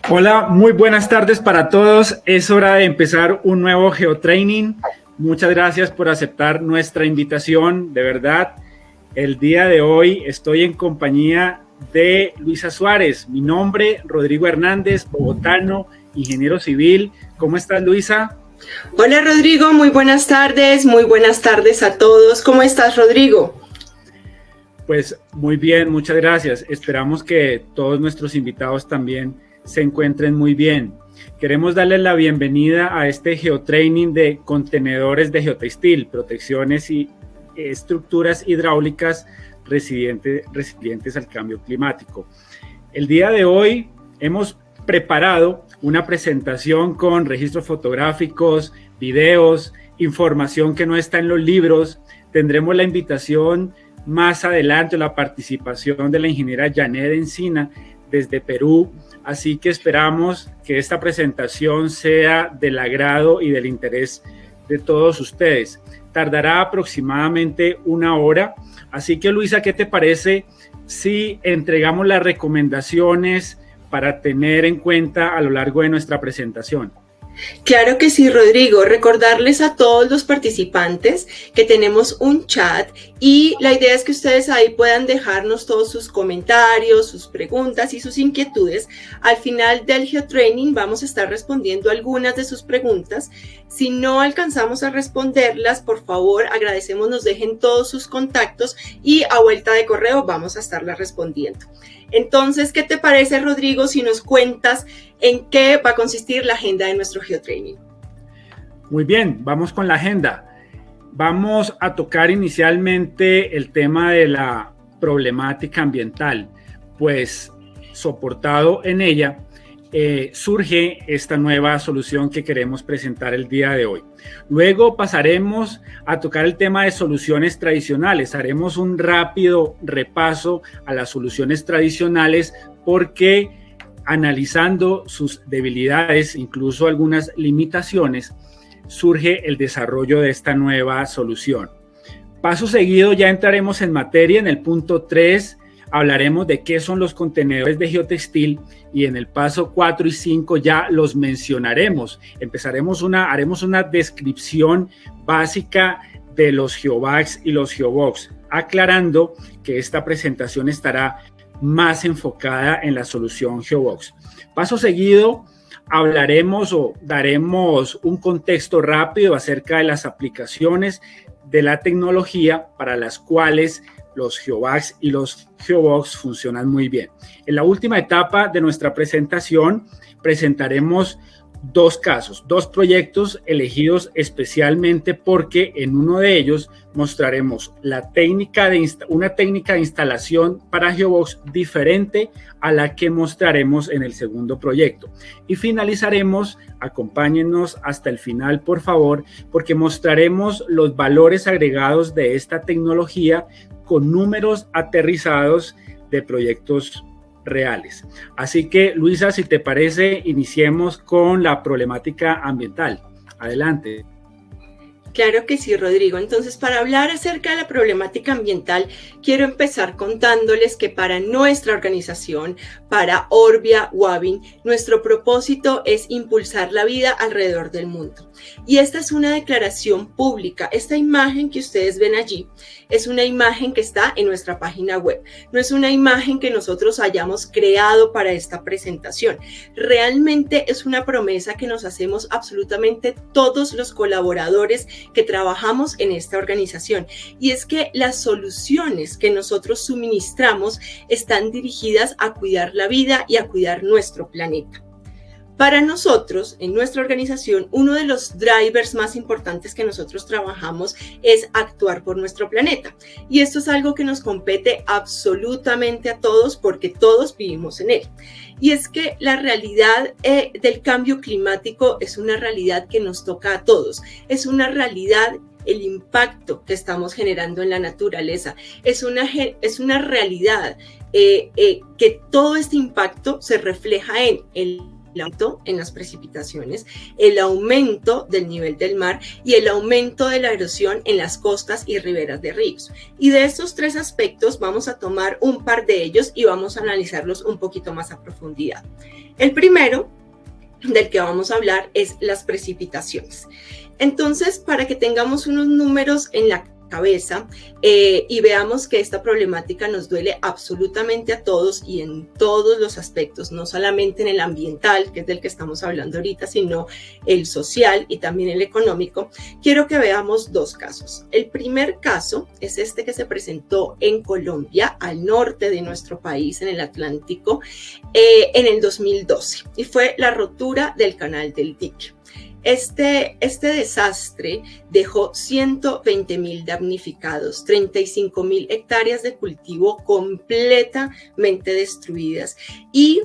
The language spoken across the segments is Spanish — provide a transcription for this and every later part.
Hola, muy buenas tardes para todos. Es hora de empezar un nuevo GeoTraining. Muchas gracias por aceptar nuestra invitación. De verdad, el día de hoy estoy en compañía de Luisa Suárez. Mi nombre, Rodrigo Hernández, bogotano, ingeniero civil. ¿Cómo estás, Luisa? Hola, Rodrigo. Muy buenas tardes a todos. ¿Cómo estás, Rodrigo? Pues muy bien, muchas gracias. Esperamos que todos nuestros invitados también se encuentren muy bien. Queremos darles la bienvenida a este GeoTraining de contenedores de geotextil, protecciones y estructuras hidráulicas resilientes al cambio climático. El día de hoy hemos preparado una presentación con registros fotográficos, videos, información que no está en los libros. Tendremos la invitación más adelante, la participación de la ingeniera Janet Encina desde Perú. Así que esperamos que esta presentación sea del agrado y del interés de todos ustedes. Tardará aproximadamente 1 hora. Así que, Luisa, ¿qué te parece si entregamos las recomendaciones para tener en cuenta a lo largo de nuestra presentación? Claro que sí, Rodrigo. Recordarles a todos los participantes que tenemos un chat y la idea es que ustedes ahí puedan dejarnos todos sus comentarios, sus preguntas y sus inquietudes. Al final del GeoTraining vamos a estar respondiendo algunas de sus preguntas. Si no alcanzamos a responderlas, por favor, agradecemos nos dejen todos sus contactos y a vuelta de correo vamos a estarlas respondiendo. Entonces, ¿qué te parece, Rodrigo, si nos cuentas en qué va a consistir la agenda de nuestro GeoTraining? Muy bien, vamos con la agenda. Vamos a tocar inicialmente el tema de la problemática ambiental, pues soportado en ella surge esta nueva solución que queremos presentar el día de hoy. Luego pasaremos a tocar el tema de soluciones tradicionales. Haremos un rápido repaso a las soluciones tradicionales porque analizando sus debilidades, incluso algunas limitaciones, surge el desarrollo de esta nueva solución. Paso seguido ya entraremos en materia. En el punto 3 hablaremos de qué son los contenedores de geotextil y en el paso 4 y 5 ya los mencionaremos. Haremos una descripción básica de los geobags y los geobox, aclarando que esta presentación estará más enfocada en la solución geobox. Paso seguido hablaremos o daremos un contexto rápido acerca de las aplicaciones de la tecnología para las cuales los geobags y los geobox funcionan muy bien. En la última etapa de nuestra presentación presentaremos 2 casos, 2 proyectos elegidos especialmente porque en uno de ellos mostraremos una técnica de instalación para geobox diferente a la que mostraremos en el segundo proyecto. Y finalizaremos, acompáñennos hasta el final, por favor, porque mostraremos los valores agregados de esta tecnología con números aterrizados de proyectos reales. Así que, Luisa, si te parece, iniciemos con la problemática ambiental. Adelante. Claro que sí, Rodrigo. Entonces, para hablar acerca de la problemática ambiental, quiero empezar contándoles que para nuestra organización, para Orbia Wavin, nuestro propósito es impulsar la vida alrededor del mundo. Y esta es una declaración pública. Esta imagen que ustedes ven allí es una imagen que está en nuestra página web. No es una imagen que nosotros hayamos creado para esta presentación. Realmente es una promesa que nos hacemos absolutamente todos los colaboradores que trabajamos en esta organización, y es que las soluciones que nosotros suministramos están dirigidas a cuidar la vida y a cuidar nuestro planeta. Para nosotros, en nuestra organización, uno de los drivers más importantes que nosotros trabajamos es actuar por nuestro planeta. Y esto es algo que nos compete absolutamente a todos porque todos vivimos en él. Y es que la realidad del cambio climático es una realidad que nos toca a todos. Es una realidad el impacto que estamos generando en la naturaleza. Es una realidad que todo este impacto se refleja en aumento en las precipitaciones, el aumento del nivel del mar y el aumento de la erosión en las costas y riberas de ríos. Y de estos tres aspectos vamos a tomar un par de ellos y vamos a analizarlos un poquito más a profundidad. El primero del que vamos a hablar es las precipitaciones. Entonces, para que tengamos unos números en la cabeza y veamos que esta problemática nos duele absolutamente a todos y en todos los aspectos, no solamente en el ambiental, que es del que estamos hablando ahorita, sino el social y también el económico, quiero que veamos dos casos. El primer caso es este que se presentó en Colombia, al norte de nuestro país, en el Atlántico, en el 2012, y fue la rotura del canal del dique. Este desastre dejó 120.000 damnificados, 35.000 hectáreas de cultivo completamente destruidas y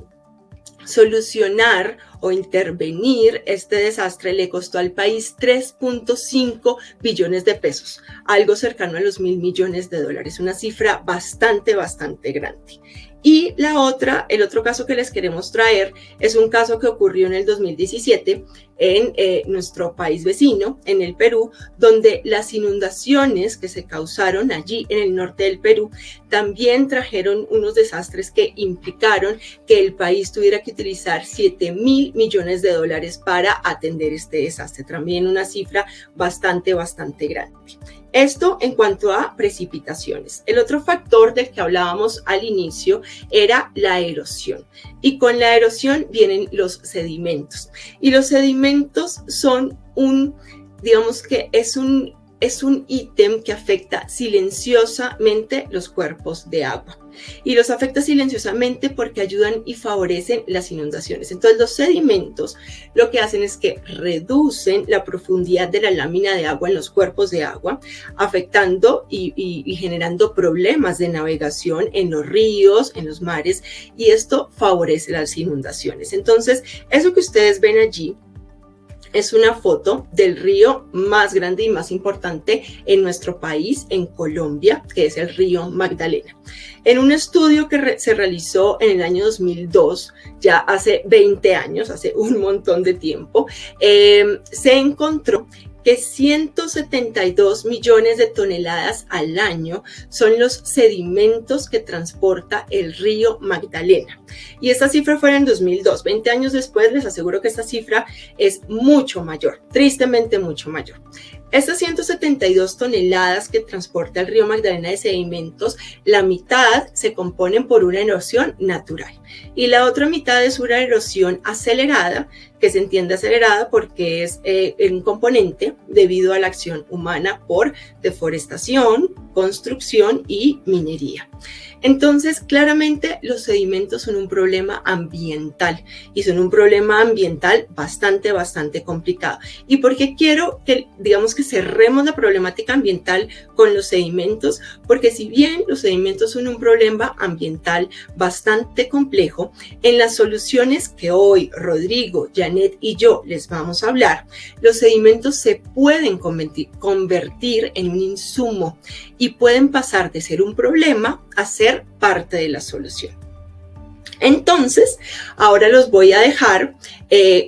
solucionar o intervenir este desastre le costó al país 3.5 billones de pesos, algo cercano a los $1.000 millones, una cifra bastante grande. Y el otro caso que les queremos traer es un caso que ocurrió en el 2017 en nuestro país vecino, en el Perú, donde las inundaciones que se causaron allí en el norte del Perú también trajeron unos desastres que implicaron que el país tuviera que utilizar $7.000 millones para atender este desastre. También una cifra bastante grande. Esto en cuanto a precipitaciones. El otro factor del que hablábamos al inicio era la erosión. Y con la erosión vienen los sedimentos. Y los sedimentos son digamos que es un ítem que afecta silenciosamente los cuerpos de agua. Y los afecta silenciosamente porque ayudan y favorecen las inundaciones. Entonces los sedimentos lo que hacen es que reducen la profundidad de la lámina de agua en los cuerpos de agua, afectando y generando problemas de navegación en los ríos, en los mares, y esto favorece las inundaciones. Entonces eso que ustedes ven allí es una foto del río más grande y más importante en nuestro país, en Colombia, que es el río Magdalena. En un estudio que se realizó en el año 2002, ya hace 20 años, hace un montón de tiempo, se encontró que 172 millones de toneladas al año son los sedimentos que transporta el río Magdalena. Y esta cifra fue en el 2002. 20 años después les aseguro que esta cifra es mucho mayor, tristemente mucho mayor. Estas 172 toneladas que transporta el río Magdalena de sedimentos, la mitad se componen por una erosión natural y la otra mitad es una erosión acelerada, que se entiende acelerada porque es un componente debido a la acción humana por deforestación, construcción y minería. Entonces, claramente los sedimentos son un problema ambiental y son un problema ambiental bastante complicado. ¿Y por qué quiero que, digamos, que cerremos la problemática ambiental con los sedimentos? Porque si bien los sedimentos son un problema ambiental bastante complejo, en las soluciones que hoy Rodrigo, Janet y yo les vamos a hablar, los sedimentos se pueden convertir en un insumo y pueden pasar de ser un problema a ser parte de la solución. Entonces, ahora los voy a dejar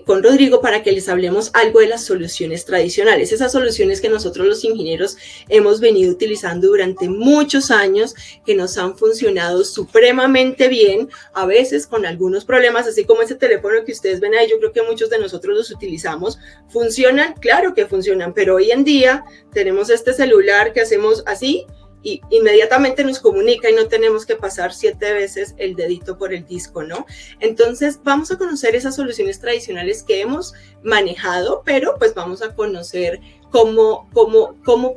con Rodrigo para que les hablemos algo de las soluciones tradicionales, esas soluciones que nosotros los ingenieros hemos venido utilizando durante muchos años, que nos han funcionado supremamente bien, a veces con algunos problemas, así como ese teléfono que ustedes ven ahí, yo creo que muchos de nosotros los utilizamos. ¿Funcionan? Claro que funcionan, pero hoy en día tenemos este celular que hacemos así, y inmediatamente nos comunica y no tenemos que pasar 7 veces el dedito por el disco, ¿no? Entonces vamos a conocer esas soluciones tradicionales que hemos manejado, pero pues vamos a conocer cómo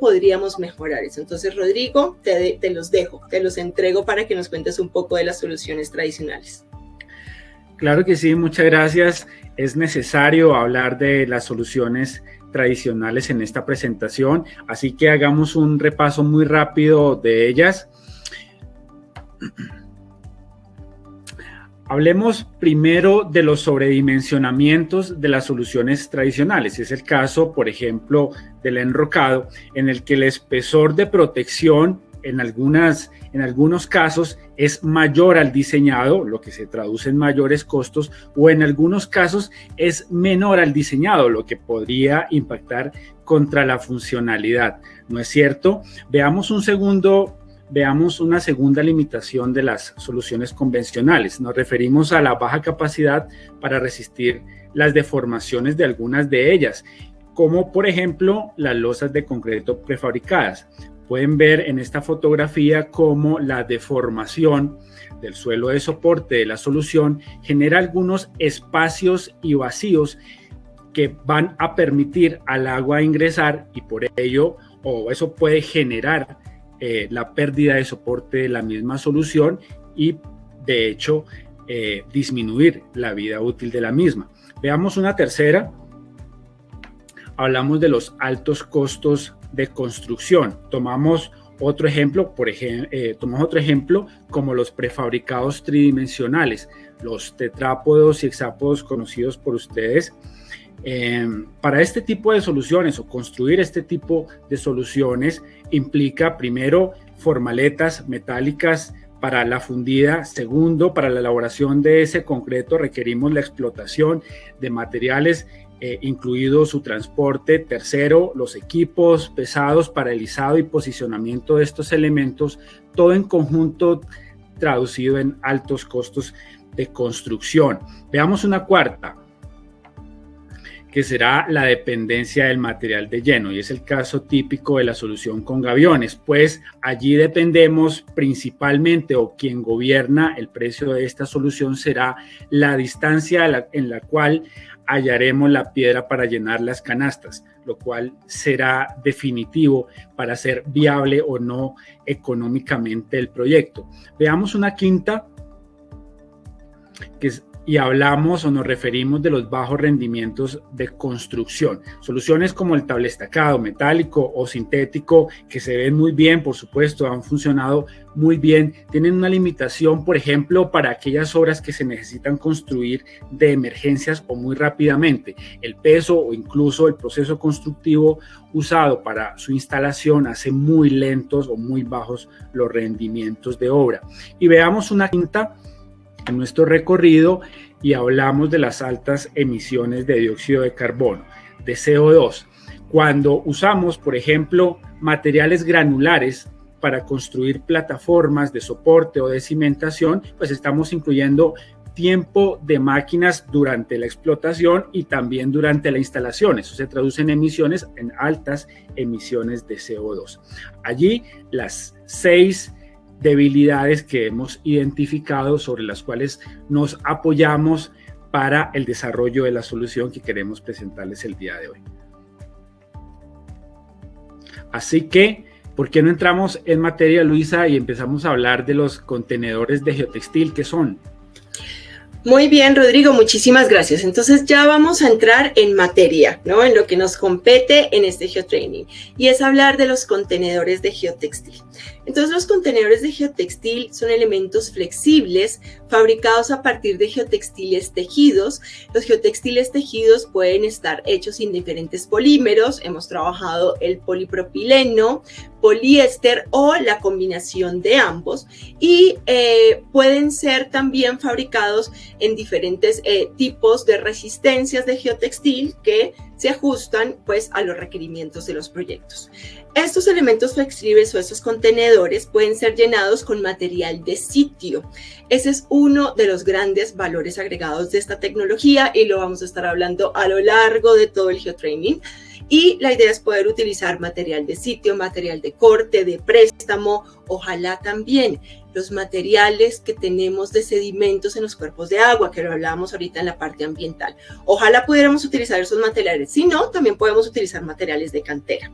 podríamos mejorar eso. Entonces, Rodrigo, te los dejo, te los entrego para que nos cuentes un poco de las soluciones tradicionales. Claro que sí, muchas gracias. Es necesario hablar de las soluciones tradicionales en esta presentación, así que hagamos un repaso muy rápido de ellas. Hablemos primero de los sobredimensionamientos de las soluciones tradicionales. Es el caso, por ejemplo, del enrocado, en el que el espesor de protección en algunos casos es mayor al diseñado, lo que se traduce en mayores costos, o en algunos casos es menor al diseñado, lo que podría impactar contra la funcionalidad. ¿No es cierto? Veamos una segunda limitación de las soluciones convencionales. Nos referimos a la baja capacidad para resistir las deformaciones de algunas de ellas, como por ejemplo las losas de concreto prefabricadas. Pueden ver en esta fotografía cómo la deformación del suelo de soporte de la solución genera algunos espacios y vacíos que van a permitir al agua ingresar, y por ello, eso puede generar la pérdida de soporte de la misma solución y de hecho disminuir la vida útil de la misma. Veamos una tercera. Hablamos de los altos costos de construcción. Tomamos otro ejemplo, como los prefabricados tridimensionales, los tetrápodos y hexápodos conocidos por ustedes. Para este tipo de soluciones, o construir este tipo de soluciones, implica primero formaletas metálicas para la fundida. Segundo, para la elaboración de ese concreto requerimos la explotación de materiales, incluido su transporte. Tercero, los equipos pesados para el izado y posicionamiento de estos elementos, todo en conjunto traducido en altos costos de construcción. Veamos una cuarta, que será la dependencia del material de lleno, y es el caso típico de la solución con gaviones, pues allí dependemos principalmente, o quien gobierna el precio de esta solución será la distancia en la cual hallaremos la piedra para llenar las canastas, lo cual será definitivo para hacer viable o no económicamente el proyecto. Veamos una quinta, y hablamos o nos referimos de los bajos rendimientos de construcción. Soluciones como el tablestacado metálico o sintético, que se ven muy bien, por supuesto, han funcionado muy bien, tienen una limitación, por ejemplo, para aquellas obras que se necesitan construir de emergencias o muy rápidamente. El peso o incluso el proceso constructivo usado para su instalación hace muy lentos o muy bajos los rendimientos de obra. Y veamos una quinta en nuestro recorrido, y hablamos de las altas emisiones de dióxido de carbono, de CO2. Cuando usamos, por ejemplo, materiales granulares para construir plataformas de soporte o de cimentación, pues estamos incluyendo tiempo de máquinas durante la explotación y también durante la instalación. Eso se traduce en emisiones, en altas emisiones de CO2. Allí las 6 debilidades que hemos identificado, sobre las cuales nos apoyamos para el desarrollo de la solución que queremos presentarles el día de hoy. Así que, ¿por qué no entramos en materia, Luisa, y empezamos a hablar de los contenedores de geotextil? ¿Qué son? Muy bien, Rodrigo, muchísimas gracias. Entonces ya vamos a entrar en materia, ¿no? En lo que nos compete en este GeoTraining, y es hablar de los contenedores de geotextil. Entonces, los contenedores de geotextil son elementos flexibles fabricados a partir de geotextiles tejidos. Los geotextiles tejidos pueden estar hechos sin diferentes polímeros. Hemos trabajado el polipropileno, poliéster o la combinación de ambos, y pueden ser también fabricados en diferentes tipos de resistencias de geotextil que se ajustan pues a los requerimientos de los proyectos. Estos elementos flexibles o estos contenedores pueden ser llenados con material de sitio. Ese es uno de los grandes valores agregados de esta tecnología, y lo vamos a estar hablando a lo largo de todo el GeoTraining. Y la idea es poder utilizar material de sitio, material de corte, de préstamo, ojalá también los materiales que tenemos de sedimentos en los cuerpos de agua, que lo hablábamos ahorita en la parte ambiental. Ojalá pudiéramos utilizar esos materiales. Si no, también podemos utilizar materiales de cantera.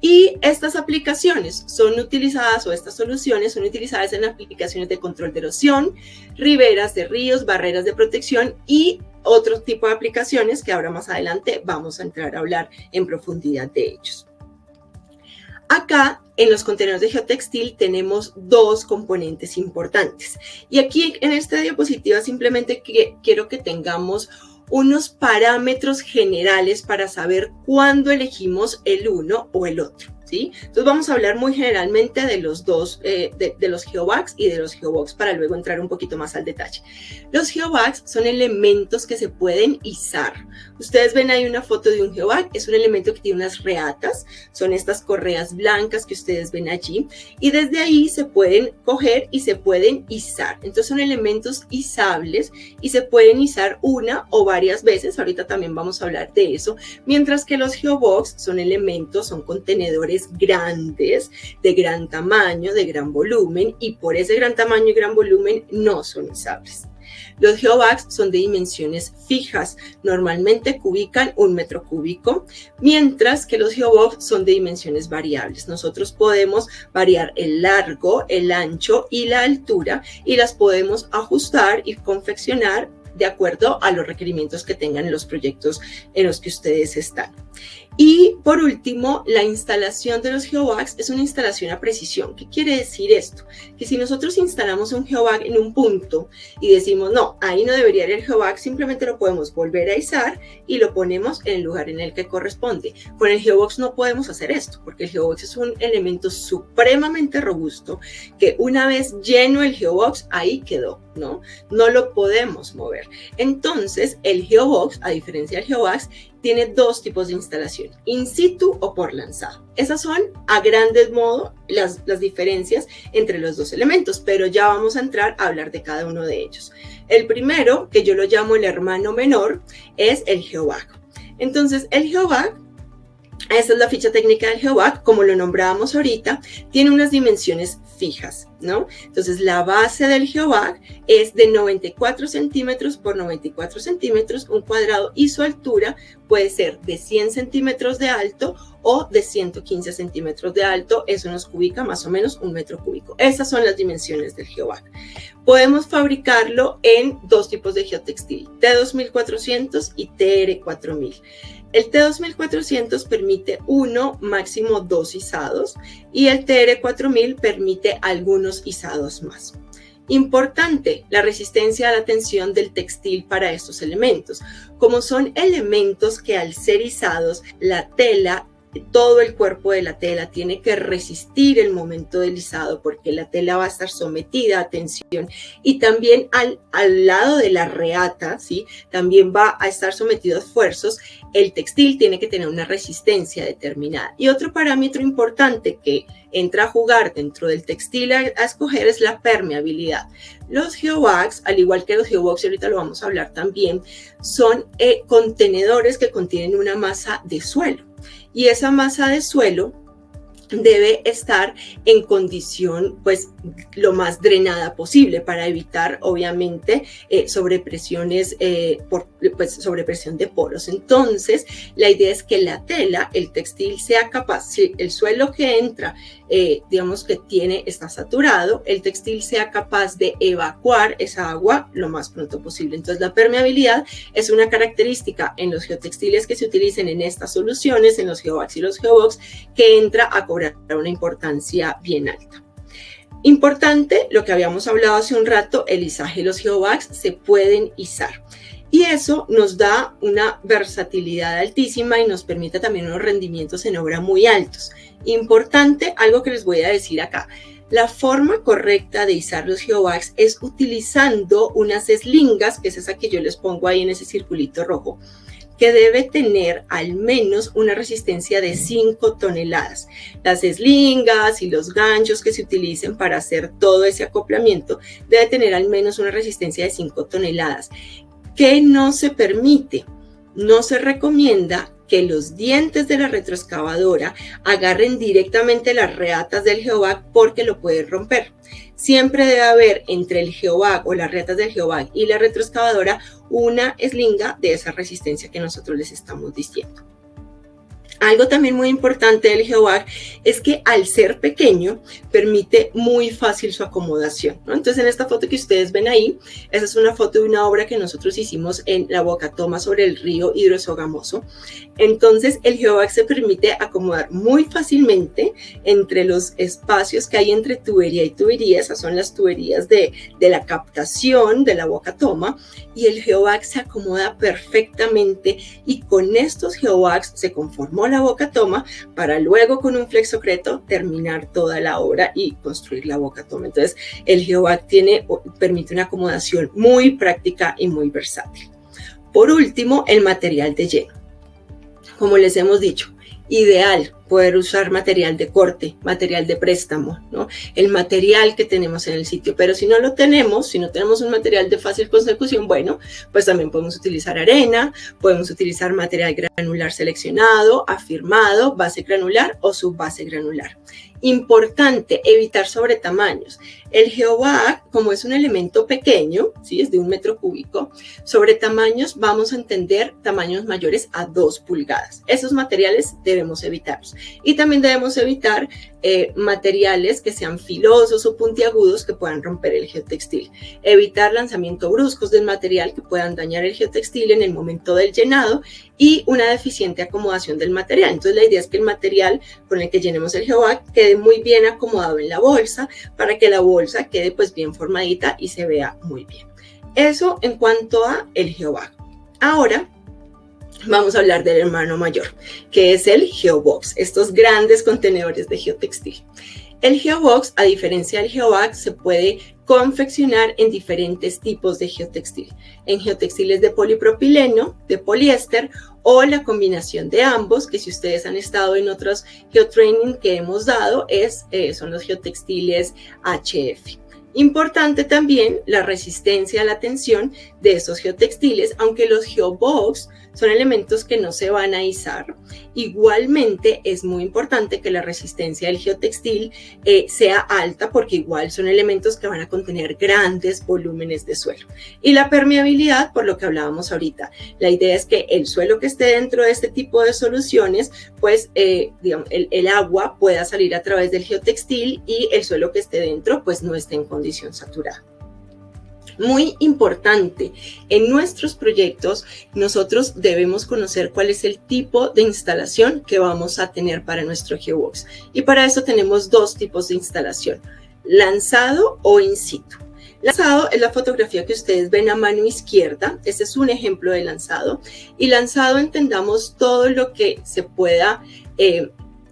Y estas aplicaciones son utilizadas, o estas soluciones son utilizadas en aplicaciones de control de erosión, riberas de ríos, barreras de protección y otro tipo de aplicaciones que ahora más adelante vamos a entrar a hablar en profundidad de ellos. Acá en los contenedores de geotextil tenemos dos componentes importantes. Y aquí en esta diapositiva simplemente quiero que tengamos unos parámetros generales para saber cuándo elegimos el uno o el otro. ¿sí? Entonces vamos a hablar muy generalmente de los dos, de los geobags y de los geobox para luego entrar un poquito más al detalle. Los geobags son elementos que se pueden izar. Ustedes ven ahí una foto de un geobag, es un elemento que tiene unas reatas, son estas correas blancas que ustedes ven allí, y desde ahí se pueden coger y se pueden izar. Entonces son elementos izables y se pueden izar una o varias veces, ahorita también vamos a hablar de eso, mientras que los geobox son elementos, son contenedores grandes, de gran tamaño, de gran volumen, y por ese gran tamaño y gran volumen no son izables. Los geobags son de dimensiones fijas, normalmente cubican 1 metro cúbico, mientras que los geobox son de dimensiones variables. Nosotros podemos variar el largo, el ancho y la altura y las podemos ajustar y confeccionar de acuerdo a los requerimientos que tengan en los proyectos en los que ustedes están. Y por último, la instalación de los geobags es una instalación a precisión. ¿Qué quiere decir esto? Que si nosotros instalamos un geobag en un punto y decimos, no, ahí no debería ir el geobag, simplemente lo podemos volver a izar y lo ponemos en el lugar en el que corresponde. Con el geobox no podemos hacer esto, porque el geobox es un elemento supremamente robusto que una vez lleno el geobox, ahí quedó, ¿no? No lo podemos mover. Entonces, el geobox, a diferencia del geobags, tiene dos tipos de instalación, in situ o por lanzado. Esas son a grandes modos las diferencias entre los dos elementos, pero ya vamos a entrar a hablar de cada uno de ellos. El primero, que yo lo llamo el hermano menor, es el geobag. Entonces, el geobag, esta es la ficha técnica del geobag, como lo nombrábamos ahorita, tiene unas dimensiones fijas, ¿no? Entonces, la base del geobag es de 94 centímetros por 94 centímetros, un cuadrado, y su altura puede ser de 100 centímetros de alto o de 115 centímetros de alto. Eso nos ubica más o menos 1 metro cúbico. Esas son las dimensiones del geobag. Podemos fabricarlo en dos tipos de geotextil, T2400 y TR4000. El T2400 permite uno, máximo 2 izados, y el TR4000 permite algunos izados más. Importante, la resistencia a la tensión del textil para estos elementos. Como son elementos que al ser izados, la tela, todo el cuerpo de la tela tiene que resistir el momento del izado porque la tela va a estar sometida a tensión, y también al lado de la reata, ¿sí? También va a estar sometido a esfuerzos. El textil tiene que tener una resistencia determinada. Y otro parámetro importante que entra a jugar dentro del textil a escoger es la permeabilidad. Los geobags, al igual que los geobox, y ahorita lo vamos a hablar también, son contenedores que contienen una masa de suelo. Y esa masa de suelo debe estar en condición, pues, lo más drenada posible para evitar, obviamente, sobrepresiones, sobrepresión de poros. Entonces, la idea es que la tela, el textil, sea capaz, si el suelo que entra, digamos que está saturado, el textil sea capaz de evacuar esa agua lo más pronto posible. Entonces, la permeabilidad es una característica en los geotextiles que se utilicen en estas soluciones, en los geobags y los geobox, que entra a cobrar una importancia bien alta. Importante, lo que habíamos hablado hace un rato, el izaje. Los geobags se pueden izar y eso nos da una versatilidad altísima y nos permite también unos rendimientos en obra muy altos. Importante, algo que les voy a decir acá. La forma correcta de izar los geobags es utilizando unas eslingas, que es esa que yo les pongo ahí en ese circulito rojo, que debe tener al menos una resistencia de 5 toneladas. Las eslingas y los ganchos que se utilicen para hacer todo ese acoplamiento debe tener al menos una resistencia de 5 toneladas. ¿Qué no se permite? No se recomienda que los dientes de la retroexcavadora agarren directamente las reatas del geobag porque lo pueden romper. Siempre debe haber entre el geobag o las reatas del geobag y la retroexcavadora una eslinga de esa resistencia que nosotros les estamos diciendo. Algo también muy importante del geobag es que al ser pequeño permite muy fácil su acomodación, ¿no? Entonces en esta foto que ustedes ven ahí, esa es una foto de una obra que nosotros hicimos en la Bocatoma sobre el río Hidrosogamoso. Entonces el geobag se permite acomodar muy fácilmente entre los espacios que hay entre tubería y tubería. Esas son las tuberías de la captación de la Bocatoma, y el geobag se acomoda perfectamente, y con estos geobags se conformó la boca toma para luego con un flexocreto terminar toda la obra y construir la boca toma. Entonces el GeoBack permite una acomodación muy práctica y muy versátil. Por último, el material de lleno. Como les hemos dicho, ideal poder usar material de corte, material de préstamo, ¿no? El material que tenemos en el sitio, pero si no lo tenemos, si no tenemos un material de fácil consecución, bueno, pues también podemos utilizar arena, podemos utilizar material granular seleccionado, afirmado, base granular o subbase granular. Importante, evitar sobretamaños. El GeoBack, como es un elemento pequeño, ¿sí? Es de 1 metro cúbico, sobre tamaños vamos a entender tamaños mayores a 2 pulgadas. Esos materiales debemos evitarlos. Y también debemos evitar materiales que sean filosos o puntiagudos que puedan romper el geotextil. Evitar lanzamiento bruscos del material que puedan dañar el geotextil en el momento del llenado y una deficiente acomodación del material. Entonces la idea es que el material con el que llenemos el GeoBack quede muy bien acomodado en la bolsa para que la bolsa quede pues bien formadita y se vea muy bien. Eso en cuanto a el GeoBack. Ahora vamos a hablar del hermano mayor, que es el GeoBox, estos grandes contenedores de geotextil. El GeoBox, a diferencia del GeoBack, se puede confeccionar en diferentes tipos de geotextil. En geotextiles de polipropileno, de poliéster o la combinación de ambos, que si ustedes han estado en otros geotraining que hemos dado, son los geotextiles HF. Importante también la resistencia a la tensión de estos geotextiles, aunque los GeoBox son elementos que no se van a izar. Igualmente es muy importante que la resistencia del geotextil sea alta porque igual son elementos que van a contener grandes volúmenes de suelo. Y la permeabilidad, por lo que hablábamos ahorita. La idea es que el suelo que esté dentro de este tipo de soluciones, pues digamos, el agua pueda salir a través del geotextil y el suelo que esté dentro pues no esté en condición saturada. Muy importante, en nuestros proyectos nosotros debemos conocer cuál es el tipo de instalación que vamos a tener para nuestro GeoBox. Y para eso tenemos dos tipos de instalación, lanzado o in situ. Lanzado es la fotografía que ustedes ven a mano izquierda, este es un ejemplo de lanzado. Y lanzado entendamos todo lo que se pueda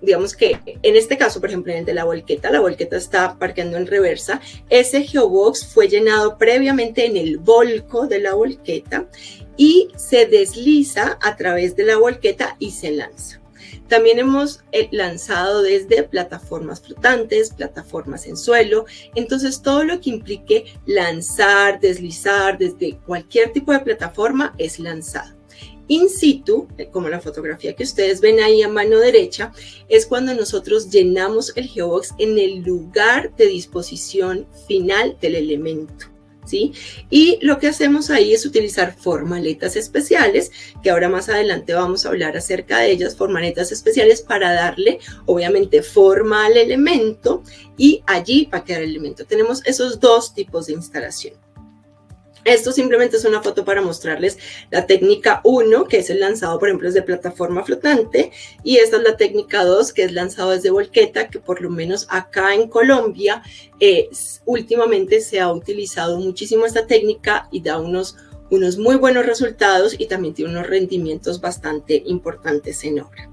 digamos que en este caso, por ejemplo, en el de la volqueta está parqueando en reversa. Ese GeoBox fue llenado previamente en el volco de la volqueta y se desliza a través de la volqueta y se lanza. También hemos lanzado desde plataformas flotantes, plataformas en suelo. Entonces, todo lo que implique lanzar, deslizar desde cualquier tipo de plataforma es lanzado. In situ, como la fotografía que ustedes ven ahí a mano derecha, es cuando nosotros llenamos el GeoBox en el lugar de disposición final del elemento, ¿sí? Y lo que hacemos ahí es utilizar formaletas especiales, que ahora más adelante vamos a hablar acerca de ellas, formaletas especiales para darle, obviamente, forma al elemento y allí va a quedar el elemento. Tenemos esos dos tipos de instalación. Esto simplemente es una foto para mostrarles la técnica 1, que es el lanzado, por ejemplo, desde plataforma flotante, y esta es la técnica 2, que es lanzado desde volqueta, que por lo menos acá en Colombia últimamente se ha utilizado muchísimo esta técnica y da unos muy buenos resultados y también tiene unos rendimientos bastante importantes en obra.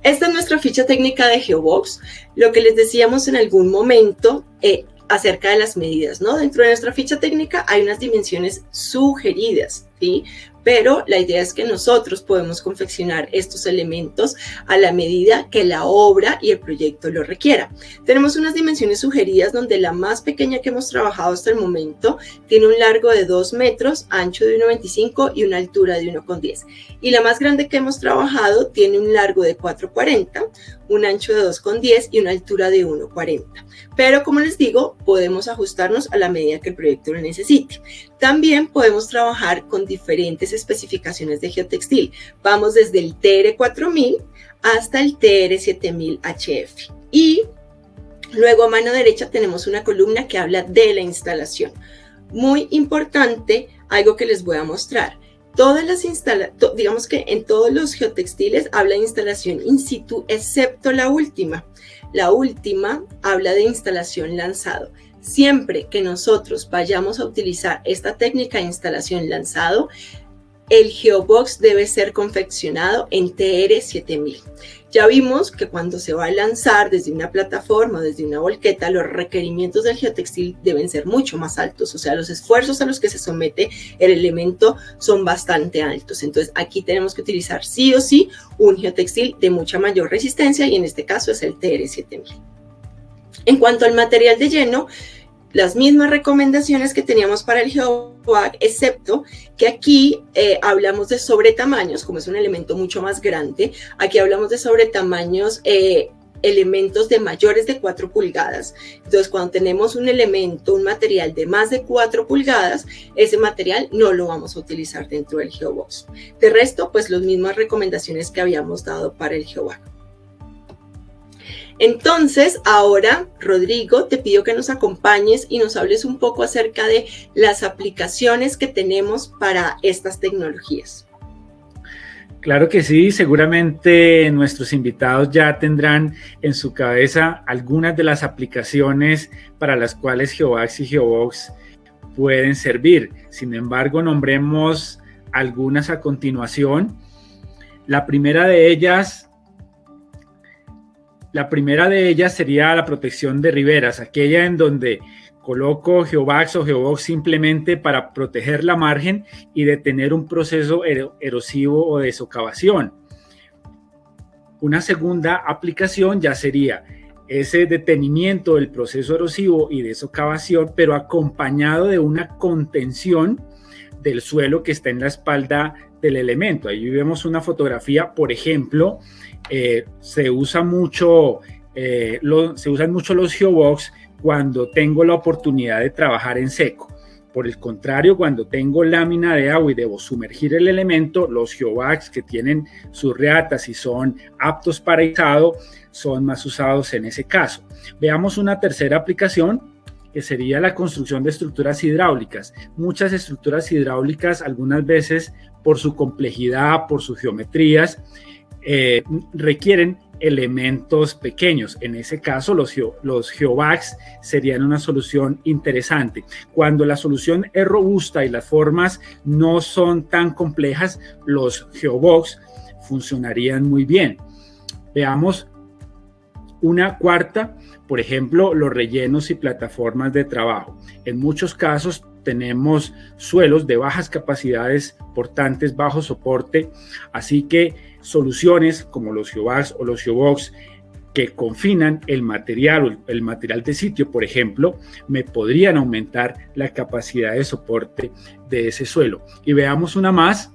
Esta es nuestra ficha técnica de GeoBox, lo que les decíamos en algún momento acerca de las medidas, ¿no? Dentro de nuestra ficha técnica hay unas dimensiones sugeridas, ¿sí? Pero la idea es que nosotros podemos confeccionar estos elementos a la medida que la obra y el proyecto lo requiera. Tenemos unas dimensiones sugeridas donde la más pequeña que hemos trabajado hasta el momento tiene un largo de 2 metros, ancho de 1,25 y una altura de 1,10. Y la más grande que hemos trabajado tiene un largo de 4,40, un ancho de 2,10 y una altura de 1,40. Pero como les digo, podemos ajustarnos a la medida que el proyecto lo necesite. También podemos trabajar con diferentes especificaciones de geotextil. Vamos desde el TR4000 hasta el TR7000 HF. Y luego a mano derecha tenemos una columna que habla de la instalación. Muy importante, algo que les voy a mostrar. Digamos que en todos los geotextiles habla de instalación in situ, excepto la última. La última habla de instalación lanzado. Siempre que nosotros vayamos a utilizar esta técnica de instalación lanzado, el Geobox debe ser confeccionado en TR7000. Ya vimos que cuando se va a lanzar desde una plataforma, desde una volqueta, los requerimientos del geotextil deben ser mucho más altos, o sea, los esfuerzos a los que se somete el elemento son bastante altos. Entonces, aquí tenemos que utilizar sí o sí un geotextil de mucha mayor resistencia y en este caso es el TR7000. En cuanto al material de lleno, las mismas recomendaciones que teníamos para el GeoWag, excepto que aquí hablamos de sobretamaños, como es un elemento mucho más grande, aquí hablamos de sobretamaños, elementos de mayores de 4 pulgadas. Entonces, cuando tenemos un elemento, un material de más de 4 pulgadas, ese material no lo vamos a utilizar dentro del Geobox. De resto, pues las mismas recomendaciones que habíamos dado para el GeoWag. Entonces, ahora, Rodrigo, te pido que nos acompañes y nos hables un poco acerca de las aplicaciones que tenemos para estas tecnologías. Claro que sí, seguramente nuestros invitados ya tendrán en su cabeza algunas de las aplicaciones para las cuales GeoVax y Geobox pueden servir. Sin embargo, nombremos algunas a continuación. La primera de ellas sería la protección de riberas, aquella en donde coloco GeoVax o Geobox simplemente para proteger la margen y detener un proceso erosivo o de socavación. Una segunda aplicación ya sería ese detenimiento del proceso erosivo y de socavación, pero acompañado de una contención del suelo que está en la espalda del elemento. Ahí vemos una fotografía, por ejemplo, se usan mucho los Geobox cuando tengo la oportunidad de trabajar en seco. Por el contrario, cuando tengo lámina de agua y debo sumergir el elemento, los Geobox que tienen sus reatas y son aptos para izado son más usados en ese caso. Veamos una tercera aplicación, que sería la construcción de estructuras hidráulicas. Muchas estructuras hidráulicas, algunas veces por su complejidad, por sus geometrías, requieren elementos pequeños. En ese caso, los Geobox serían una solución interesante. Cuando la solución es robusta y las formas no son tan complejas, los Geobox funcionarían muy bien. Veamos una cuarta, por ejemplo, los rellenos y plataformas de trabajo. En muchos casos tenemos suelos de bajas capacidades portantes, bajo soporte, así que soluciones como los Geobox o los Geobox que confinan el material o el material de sitio, por ejemplo, me podrían aumentar la capacidad de soporte de ese suelo. Y veamos una más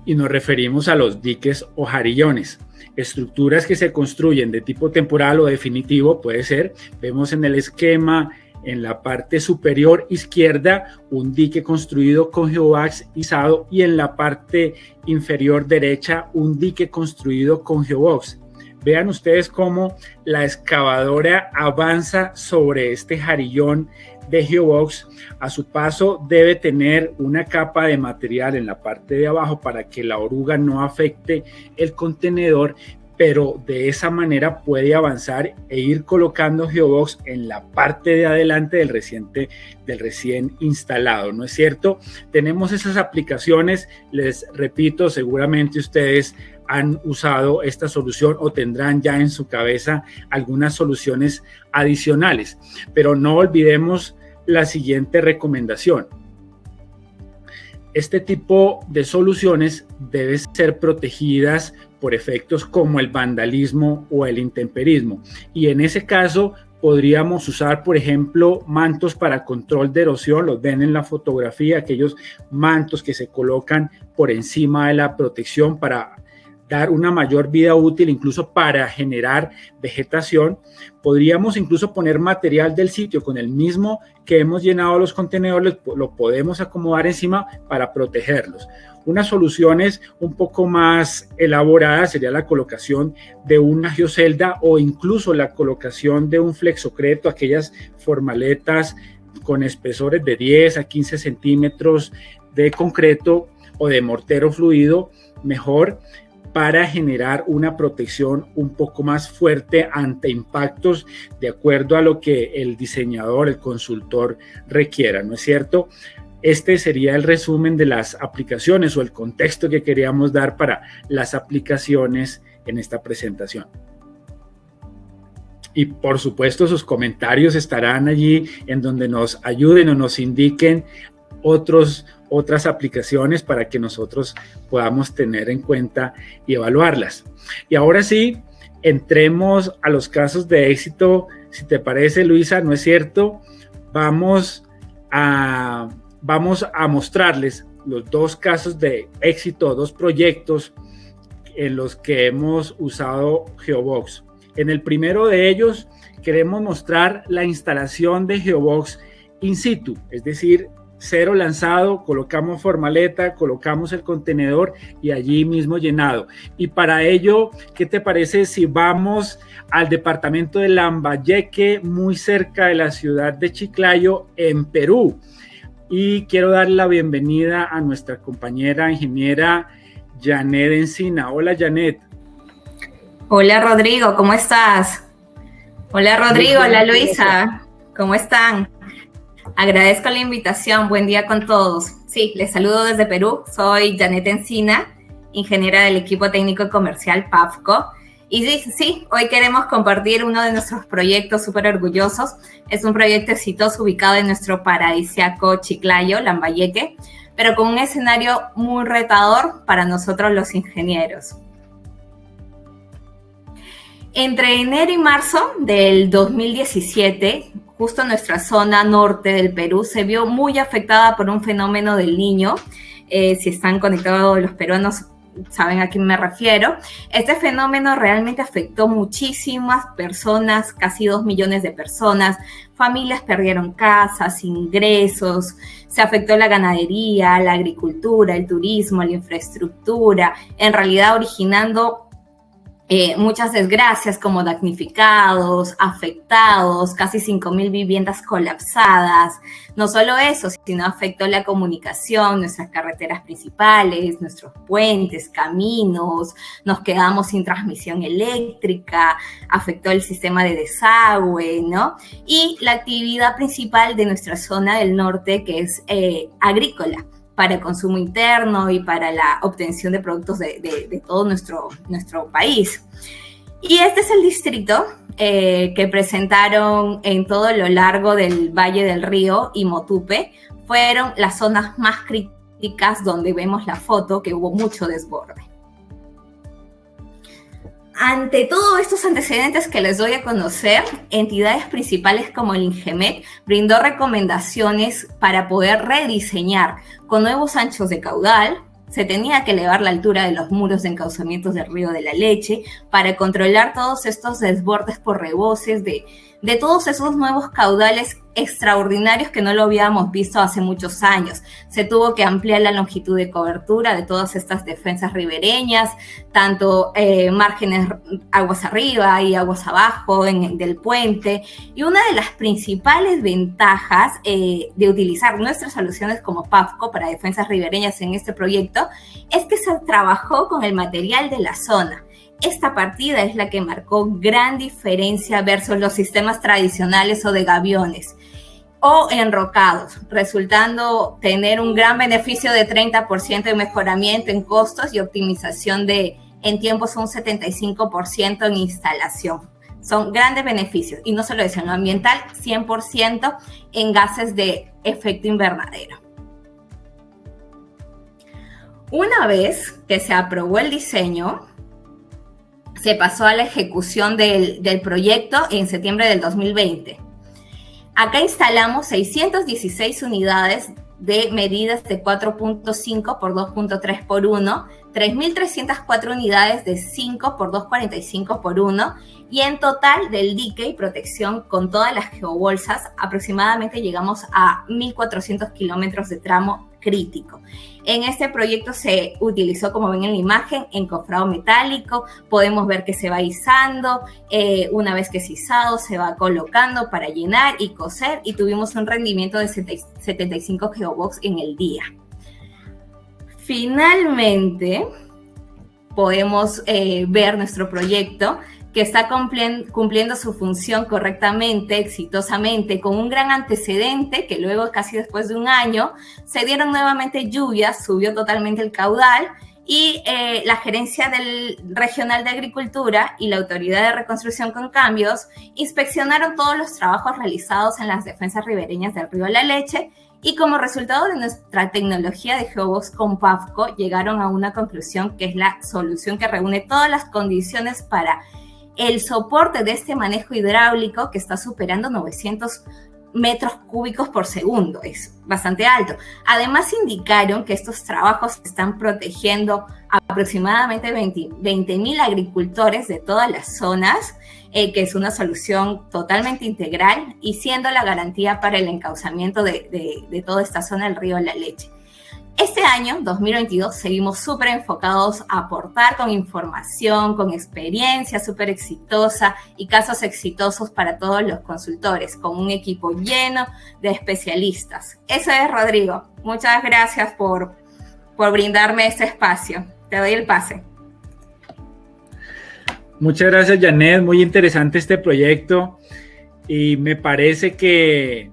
y nos referimos a los diques o jarillones. Estructuras que se construyen de tipo temporal o definitivo, puede ser. Vemos en el esquema, en la parte superior izquierda, un dique construido con Geobox izado y en la parte inferior derecha, un dique construido con Geobox. Vean ustedes cómo la excavadora avanza sobre este jarillón de Geobox. A su paso debe tener una capa de material en la parte de abajo para que la oruga no afecte el contenedor, pero de esa manera puede avanzar e ir colocando Geobox en la parte de adelante del recién instalado, ¿no es cierto? Tenemos esas aplicaciones, les repito, seguramente ustedes han usado esta solución o tendrán ya en su cabeza algunas soluciones adicionales, pero no olvidemos la siguiente recomendación. Este tipo de soluciones deben ser protegidas por efectos como el vandalismo o el intemperismo. Y en ese caso podríamos usar, por ejemplo, mantos para control de erosión. Los ven en la fotografía, aquellos mantos que se colocan por encima de la protección para dar una mayor vida útil, incluso para generar vegetación. Podríamos incluso poner material del sitio con el mismo que hemos llenado los contenedores, lo podemos acomodar encima para protegerlos. Unas soluciones un poco más elaboradas sería la colocación de una geocelda o incluso la colocación de un flexocreto, aquellas formaletas con espesores de 10 a 15 centímetros de concreto o de mortero fluido, mejor, para generar una protección un poco más fuerte ante impactos de acuerdo a lo que el diseñador, el consultor requiera, ¿no es cierto? este sería el resumen de las aplicaciones o el contexto que queríamos dar para las aplicaciones en esta presentación. Y por supuesto sus comentarios estarán allí en donde nos ayuden o nos indiquen otras aplicaciones para que nosotros podamos tener en cuenta y evaluarlas. Y ahora sí, entremos a los casos de éxito. Si te parece, Luisa, ¿no es cierto? Vamos a mostrarles los dos casos de éxito, dos proyectos en los que hemos usado Geobox. En el primero de ellos queremos mostrar la instalación de Geobox in situ, es decir, cero lanzado, colocamos formaleta, colocamos el contenedor y allí mismo llenado. Y para ello, ¿qué te parece si vamos al departamento de Lambayeque, muy cerca de la ciudad de Chiclayo, en Perú? Y quiero dar la bienvenida a nuestra compañera ingeniera Janet Encina. Hola, Janet. Hola, Rodrigo, ¿cómo estás? Hola, Rodrigo, hola, Luisa, ¿cómo están? Agradezco la invitación, buen día con todos. Sí, les saludo desde Perú, soy Janet Encina, ingeniera del equipo técnico y comercial PAFCO. Y sí, hoy queremos compartir uno de nuestros proyectos súper orgullosos. Es un proyecto exitoso ubicado en nuestro paradisíaco Chiclayo, Lambayeque, pero con un escenario muy retador para nosotros los ingenieros. Entre enero y marzo del 2017, justo nuestra zona norte del Perú se vio muy afectada por un fenómeno del Niño. Si están conectados los peruanos, saben a quién me refiero. Este fenómeno realmente afectó muchísimas personas, casi 2 millones de personas. Familias perdieron casas, ingresos, se afectó la ganadería, la agricultura, el turismo, la infraestructura, en realidad originando muchas desgracias como damnificados, afectados, casi 5.000 viviendas colapsadas. No solo eso, sino afectó la comunicación, nuestras carreteras principales, nuestros puentes, caminos, nos quedamos sin transmisión eléctrica, afectó el sistema de desagüe, ¿no? Y la actividad principal de nuestra zona del norte, que es agrícola, para el consumo interno y para la obtención de productos de todo nuestro país. Y este es el distrito que presentaron en todo lo largo del Valle del Río y Motupe. Fueron las zonas más críticas donde vemos la foto que hubo mucho desborde. Ante todos estos antecedentes que les doy a conocer, entidades principales como el INGEMET brindó recomendaciones para poder rediseñar con nuevos anchos de caudal. Se tenía que elevar la altura de los muros de encauzamientos del Río de la Leche para controlar todos estos desbordes por reboses de todos esos nuevos caudales extraordinarios que no lo habíamos visto hace muchos años. Se tuvo que ampliar la longitud de cobertura de todas estas defensas ribereñas, tanto márgenes aguas arriba y aguas abajo del puente. Y una de las principales ventajas de utilizar nuestras soluciones como PAFCO para defensas ribereñas en este proyecto es que se trabajó con el material de la zona. Esta partida es la que marcó gran diferencia versus los sistemas tradicionales o de gaviones o enrocados, resultando tener un gran beneficio de 30% de mejoramiento en costos y optimización en tiempos un 75% en instalación. Son grandes beneficios, y no solo eso, en lo ambiental, 100% en gases de efecto invernadero. Una vez que se aprobó el diseño, se pasó a la ejecución del proyecto en septiembre del 2020. Acá instalamos 616 unidades de medidas de 4.5 por 2.3 por 1, 3.304 unidades de 5 por 2.45 por 1, y en total del dique y protección con todas las geobolsas aproximadamente llegamos a 1.400 kilómetros de tramo crítico. En este proyecto se utilizó, como ven en la imagen, encofrado metálico. Podemos ver que se va izando. Una vez que es izado, se va colocando para llenar y coser, y tuvimos un rendimiento de 75 geobox en el día. Finalmente, podemos ver nuestro proyecto que está cumpliendo su función correctamente, exitosamente, con un gran antecedente que luego, casi después de un año, se dieron nuevamente lluvias, subió totalmente el caudal y la Gerencia Regional de Agricultura y la Autoridad de Reconstrucción con Cambios inspeccionaron todos los trabajos realizados en las defensas ribereñas del río La Leche y como resultado de nuestra tecnología de Geobox con PAFCO llegaron a una conclusión que es la solución que reúne todas las condiciones para el soporte de este manejo hidráulico que está superando 900 metros cúbicos por segundo, es bastante alto. Además indicaron que estos trabajos están protegiendo aproximadamente 20.000 agricultores de todas las zonas, que es una solución totalmente integral y siendo la garantía para el encauzamiento de toda esta zona del río La Leche. Este año, 2022, seguimos súper enfocados a aportar con información, con experiencia súper exitosa y casos exitosos para todos los consultores, con un equipo lleno de especialistas. Eso es, Rodrigo. Muchas gracias por brindarme este espacio. Te doy el pase. Muchas gracias, Janet. Muy interesante este proyecto y me parece que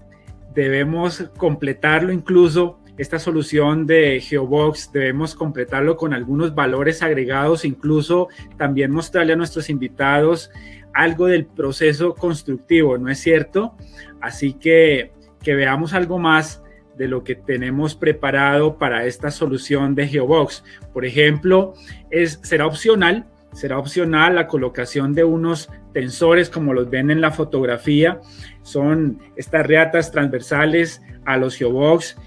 debemos completarlo incluso. Esta solución de Geobox debemos completarlo con algunos valores agregados, incluso también mostrarle a nuestros invitados algo del proceso constructivo, ¿no es cierto? Así que veamos algo más de lo que tenemos preparado para esta solución de Geobox. Por ejemplo, será opcional la colocación de unos tensores como los ven en la fotografía. Son estas reatas transversales a los Geobox,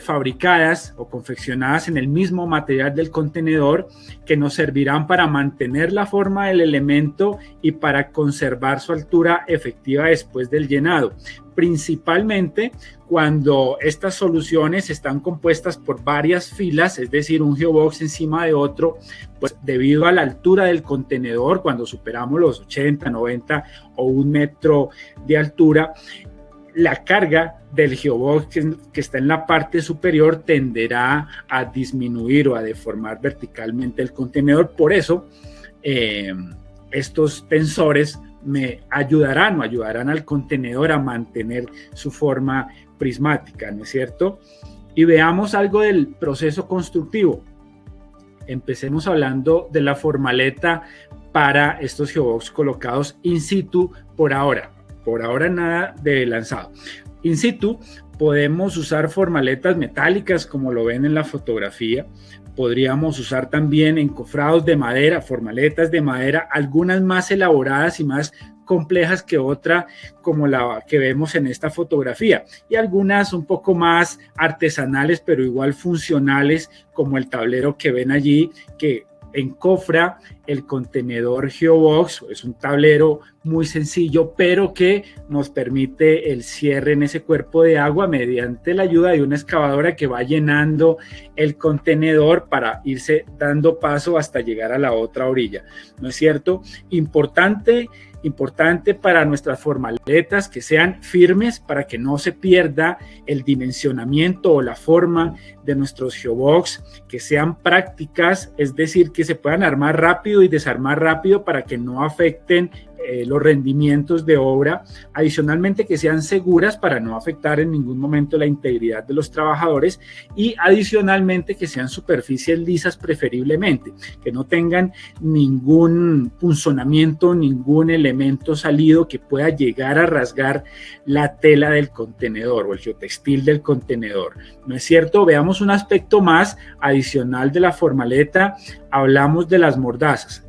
fabricadas o confeccionadas en el mismo material del contenedor que nos servirán para mantener la forma del elemento y para conservar su altura efectiva después del llenado, principalmente cuando estas soluciones están compuestas por varias filas, es decir, un Geobox encima de otro, pues debido a la altura del contenedor, cuando superamos los 80, 90 o 1 metro de altura, la carga del Geobox que está en la parte superior tenderá a disminuir o a deformar verticalmente el contenedor. Por eso, estos tensores me ayudarán al contenedor a mantener su forma prismática, ¿no es cierto? Y veamos algo del proceso constructivo. Empecemos hablando de la formaleta para estos Geobox colocados in situ por ahora. Por ahora nada de lanzado. In situ podemos usar formaletas metálicas como lo ven en la fotografía. Podríamos usar también encofrados de madera, formaletas de madera, algunas más elaboradas y más complejas que otra como la que vemos en esta fotografía y algunas un poco más artesanales pero igual funcionales como el tablero que ven allí que encofra el contenedor Geobox. Es un tablero muy sencillo, pero que nos permite el cierre en ese cuerpo de agua mediante la ayuda de una excavadora que va llenando el contenedor para irse dando paso hasta llegar a la otra orilla. ¿No es cierto? Importante para nuestras formaletas que sean firmes para que no se pierda el dimensionamiento o la forma de nuestros Geobox, que sean prácticas, es decir, que se puedan armar rápido y desarmar rápido para que no afecten los rendimientos de obra, adicionalmente que sean seguras para no afectar en ningún momento la integridad de los trabajadores y adicionalmente que sean superficies lisas preferiblemente, que no tengan ningún punzonamiento, ningún elemento salido que pueda llegar a rasgar la tela del contenedor o el geotextil del contenedor. ¿No es cierto? Veamos un aspecto más adicional de la formaleta, hablamos de las mordazas.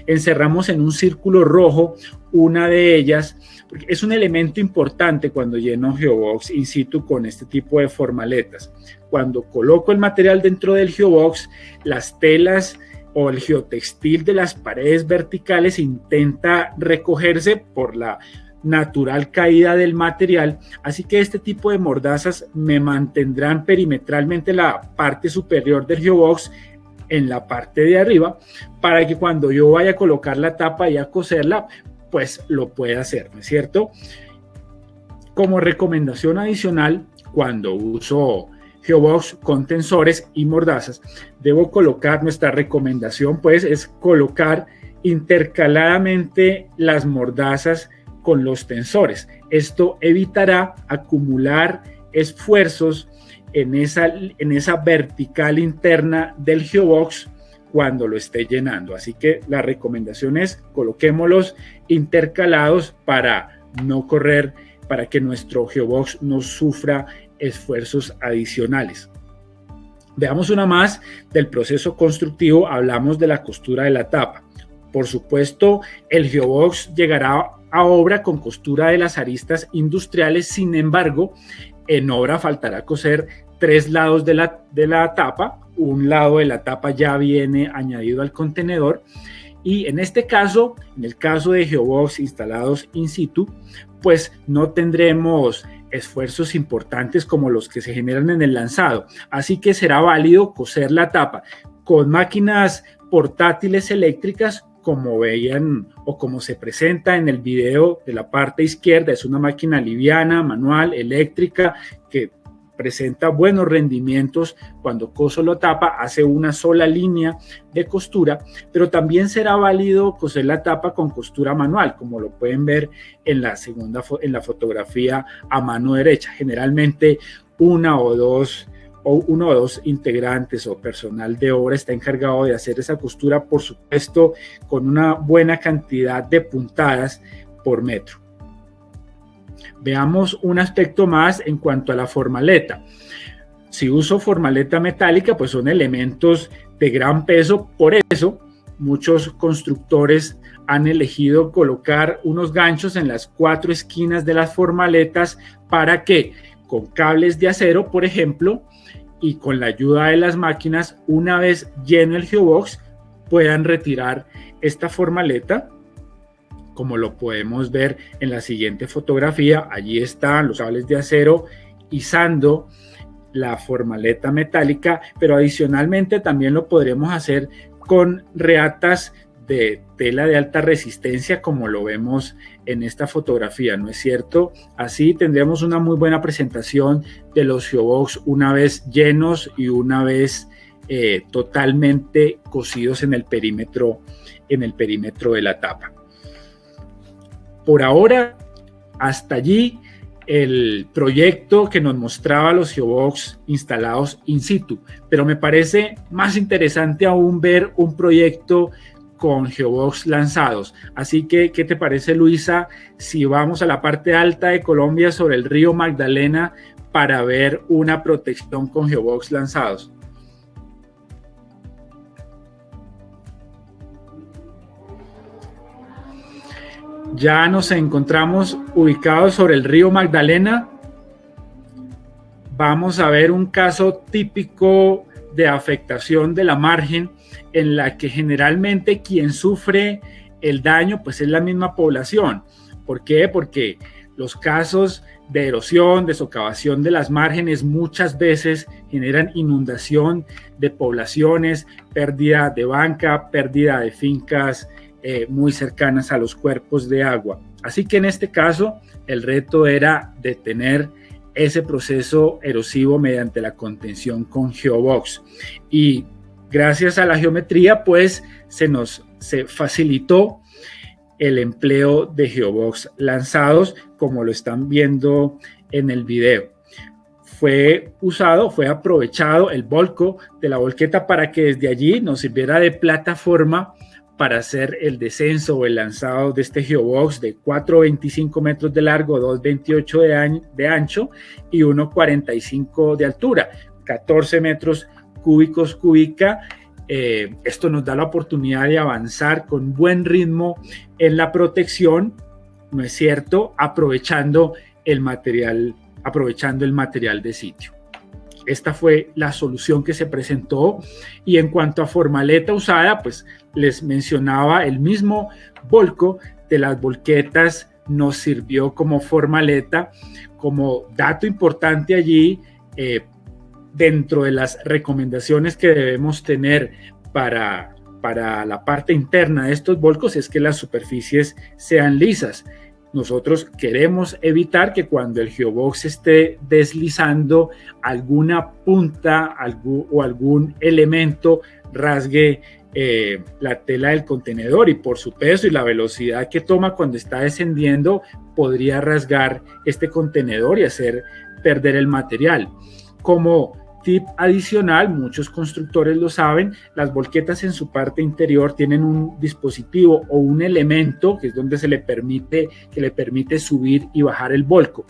Encerramos en un círculo rojo una de ellas, porque es un elemento importante cuando lleno Geobox in situ con este tipo de formaletas. Cuando coloco el material dentro del Geobox, las telas o el geotextil de las paredes verticales intenta recogerse por la natural caída del material, así que este tipo de mordazas me mantendrán perimetralmente la parte superior del Geobox en la parte de arriba para que cuando yo vaya a colocar la tapa y a coserla pues lo pueda hacer, ¿no es cierto? Como recomendación adicional, cuando uso Geobox con tensores y mordazas, debo colocar, nuestra recomendación pues es colocar intercaladamente las mordazas con los tensores. Esto evitará acumular esfuerzos en esa vertical interna del geobox cuando lo esté llenando. Así que la recomendación es coloquémoslos intercalados para no correr, para que nuestro geobox no sufra esfuerzos adicionales. Veamos una más del proceso constructivo. Hablamos de la costura de la tapa. Por supuesto, el geobox llegará a obra con costura de las aristas industriales. Sin embargo, en obra faltará coser 3 lados de la tapa. Un lado de la tapa ya viene añadido al contenedor. Y en este caso, en el caso de geobox instalados in situ, pues no tendremos esfuerzos importantes como los que se generan en el lanzado. Así que será válido coser la tapa con máquinas portátiles eléctricas, como veían o como se presenta en el video de la parte izquierda. Es una máquina liviana, manual, eléctrica, que presenta buenos rendimientos. Cuando coso la tapa hace una sola línea de costura, pero también será válido coser la tapa con costura manual, como lo pueden ver en la fotografía a mano derecha. Generalmente uno o dos integrantes o personal de obra está encargado de hacer esa costura, por supuesto con una buena cantidad de puntadas por metro. Veamos un aspecto más en cuanto a la formaleta. Si uso formaleta metálica, pues son elementos de gran peso. Por eso, muchos constructores han elegido colocar unos ganchos en las 4 esquinas de las formaletas para que, con cables de acero, por ejemplo, y con la ayuda de las máquinas, una vez lleno el geobox, puedan retirar esta formaleta, como lo podemos ver en la siguiente fotografía. Allí están los cables de acero izando la formaleta metálica, pero adicionalmente también lo podremos hacer con reatas de tela de alta resistencia, como lo vemos en esta fotografía, ¿no es cierto? Así tendremos una muy buena presentación de los geobox una vez llenos y una vez totalmente cosidos en el perímetro de la tapa. Por ahora, hasta allí el proyecto que nos mostraba los geobox instalados in situ, pero me parece más interesante aún ver un proyecto con geobox lanzados. Así que, ¿qué te parece, Luisa, si vamos a la parte alta de Colombia, sobre el río Magdalena, para ver una protección con geobox lanzados? Ya nos encontramos ubicados sobre el río Magdalena. Vamos a ver un caso típico de afectación de la margen, en la que generalmente quien sufre el daño pues es la misma población. ¿Por qué? Porque los casos de erosión, de socavación de las márgenes muchas veces generan inundación de poblaciones, pérdida de banca, pérdida de fincas muy cercanas a los cuerpos de agua. Así que en este caso el reto era detener ese proceso erosivo mediante la contención con geobox, y gracias a la geometría pues se facilitó el empleo de geobox lanzados, como lo están viendo en el video. Fue aprovechado el volco de la volqueta para que desde allí nos sirviera de plataforma para hacer el descenso o el lanzado de este geobox de 4,25 metros de largo, 2,28 de ancho y 1,45 de altura, 14 metros cúbicos cúbica. Esto nos da la oportunidad de avanzar con buen ritmo en la protección, ¿no es cierto?, aprovechando el material de sitio. Esta fue la solución que se presentó. Y en cuanto a formaleta usada, pues les mencionaba, el mismo volco de las volquetas nos sirvió como formaleta. Como dato importante allí, dentro de las recomendaciones que debemos tener para la parte interna de estos volcos, es que las superficies sean lisas. Nosotros queremos evitar que cuando el geobox esté deslizando, alguna punta o algún elemento rasgue la tela del contenedor, y por su peso y la velocidad que toma cuando está descendiendo podría rasgar este contenedor y hacer perder el material. Como tip adicional, muchos constructores lo saben, las volquetas en su parte interior tienen un dispositivo o un elemento que es donde le permite subir y bajar el volco.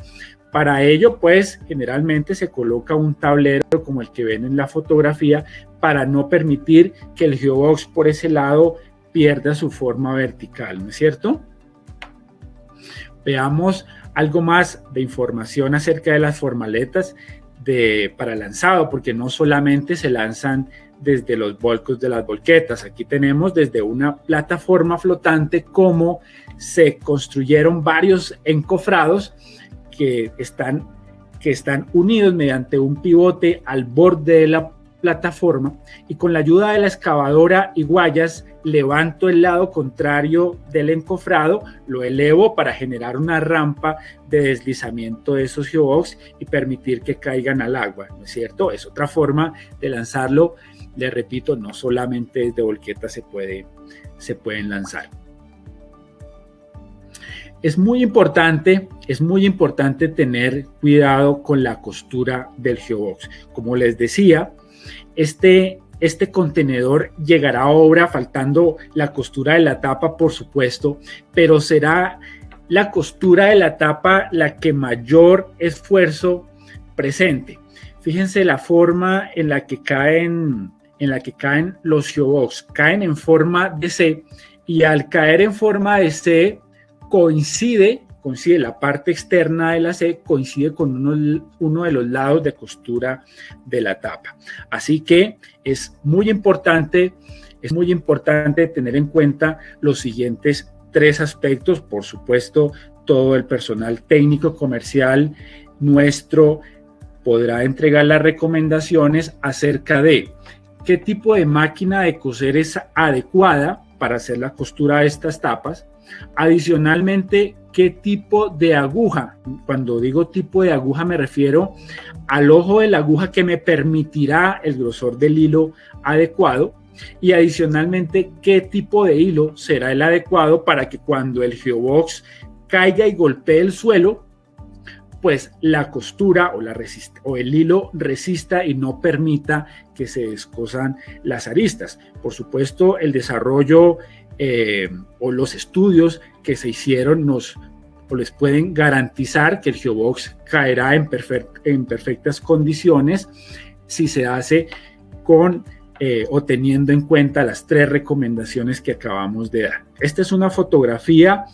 Para ello, pues, generalmente se coloca un tablero como el que ven en la fotografía para no permitir que el geobox por ese lado pierda su forma vertical, ¿no es cierto? Veamos algo más de información acerca de las formaletas para lanzado, porque no solamente se lanzan desde los volcos de las volquetas. Aquí tenemos desde una plataforma flotante cómo se construyeron varios encofrados que están unidos mediante un pivote al borde de la plataforma, y con la ayuda de la excavadora y guayas levanto el lado contrario del encofrado, lo elevo para generar una rampa de deslizamiento de esos geobox y permitir que caigan al agua, ¿no es cierto? Es otra forma de lanzarlo. Les repito, no solamente desde volqueta se pueden lanzar. Es muy importante tener cuidado con la costura del geobox. Como les decía, este contenedor llegará a obra faltando la costura de la tapa, por supuesto, pero será la costura de la tapa la que mayor esfuerzo presente. Fíjense la forma en la que caen los geobox. Caen en forma de C, y al caer en forma de C coincide la parte externa de la C coincide con uno de los lados de costura de la tapa. Así que es muy importante tener en cuenta los siguientes 3 aspectos. Por supuesto, todo el personal técnico comercial nuestro podrá entregar las recomendaciones acerca de qué tipo de máquina de coser es adecuada para hacer la costura de estas tapas. Adicionalmente, qué tipo de aguja. Cuando digo tipo de aguja me refiero al ojo de la aguja que me permitirá el grosor del hilo adecuado, y adicionalmente qué tipo de hilo será el adecuado para que cuando el geobox caiga y golpee el suelo, pues la costura o el hilo resista y no permita que se descosan las aristas. Por supuesto, el desarrollo o los estudios que se hicieron les pueden garantizar que el geobox caerá en perfectas condiciones si se hace o teniendo en cuenta las 3 recomendaciones que acabamos de dar. Esta es una fotografía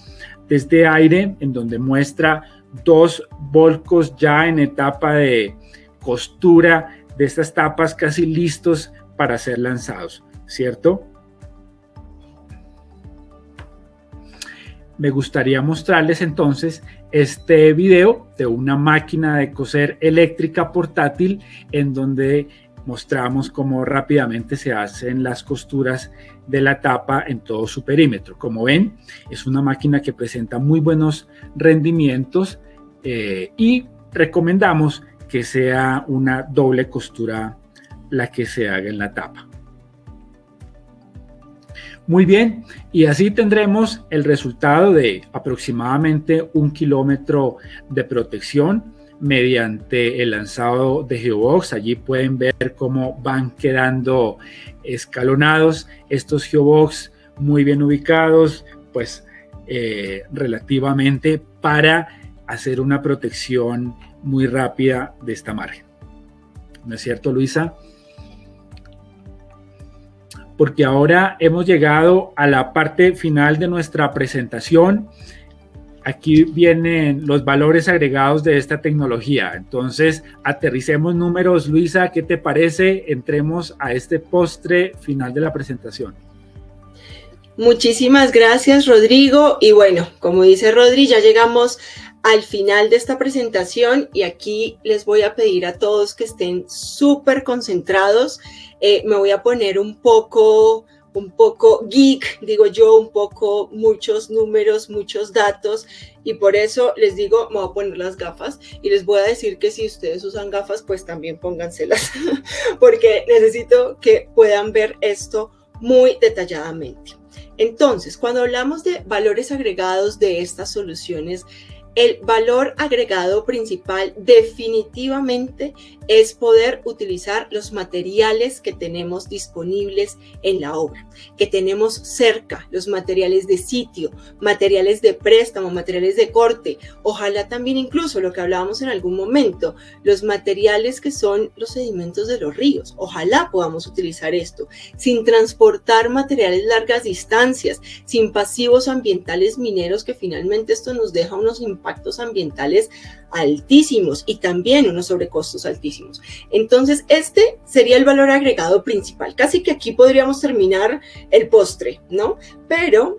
desde aire en donde muestra 2 volcos ya en etapa de costura de estas tapas, casi listos para ser lanzados, ¿cierto? Me gustaría mostrarles entonces este video de una máquina de coser eléctrica portátil en donde mostramos cómo rápidamente se hacen las costuras de la tapa en todo su perímetro. Como ven, es una máquina que presenta muy buenos rendimientos y recomendamos que sea una doble costura la que se haga en la tapa. Muy bien, y así tendremos el resultado de aproximadamente 1 kilómetro de protección mediante el lanzado de geobox. Allí pueden ver cómo van quedando escalonados estos geobox muy bien ubicados, pues relativamente para hacer una protección muy rápida de esta margen. ¿No es cierto, Luisa? Porque ahora hemos llegado a la parte final de nuestra presentación. Aquí vienen los valores agregados de esta tecnología. Entonces, aterricemos números. Luisa, ¿qué te parece? Entremos a este postre final de la presentación. Muchísimas gracias, Rodrigo. Y bueno, como dice Rodri, ya llegamos al final de esta presentación y aquí les voy a pedir a todos que estén súper concentrados. Me voy a poner un poco geek, digo yo, un poco muchos números, muchos datos, y por eso les digo, me voy a poner las gafas y les voy a decir que si ustedes usan gafas, pues también pónganselas, porque necesito que puedan ver esto muy detalladamente. Entonces, cuando hablamos de valores agregados de estas soluciones, el valor agregado principal definitivamente es poder utilizar los materiales que tenemos disponibles en la obra, que tenemos cerca, los materiales de sitio, materiales de préstamo, materiales de corte, ojalá también incluso lo que hablábamos en algún momento, los materiales que son los sedimentos de los ríos, ojalá podamos utilizar esto, sin transportar materiales largas distancias, sin pasivos ambientales mineros, que finalmente esto nos deja unos impactos ambientales altísimos y también unos sobrecostos altísimos. Entonces, este sería el valor agregado principal. Casi que aquí podríamos terminar el postre, ¿no? Pero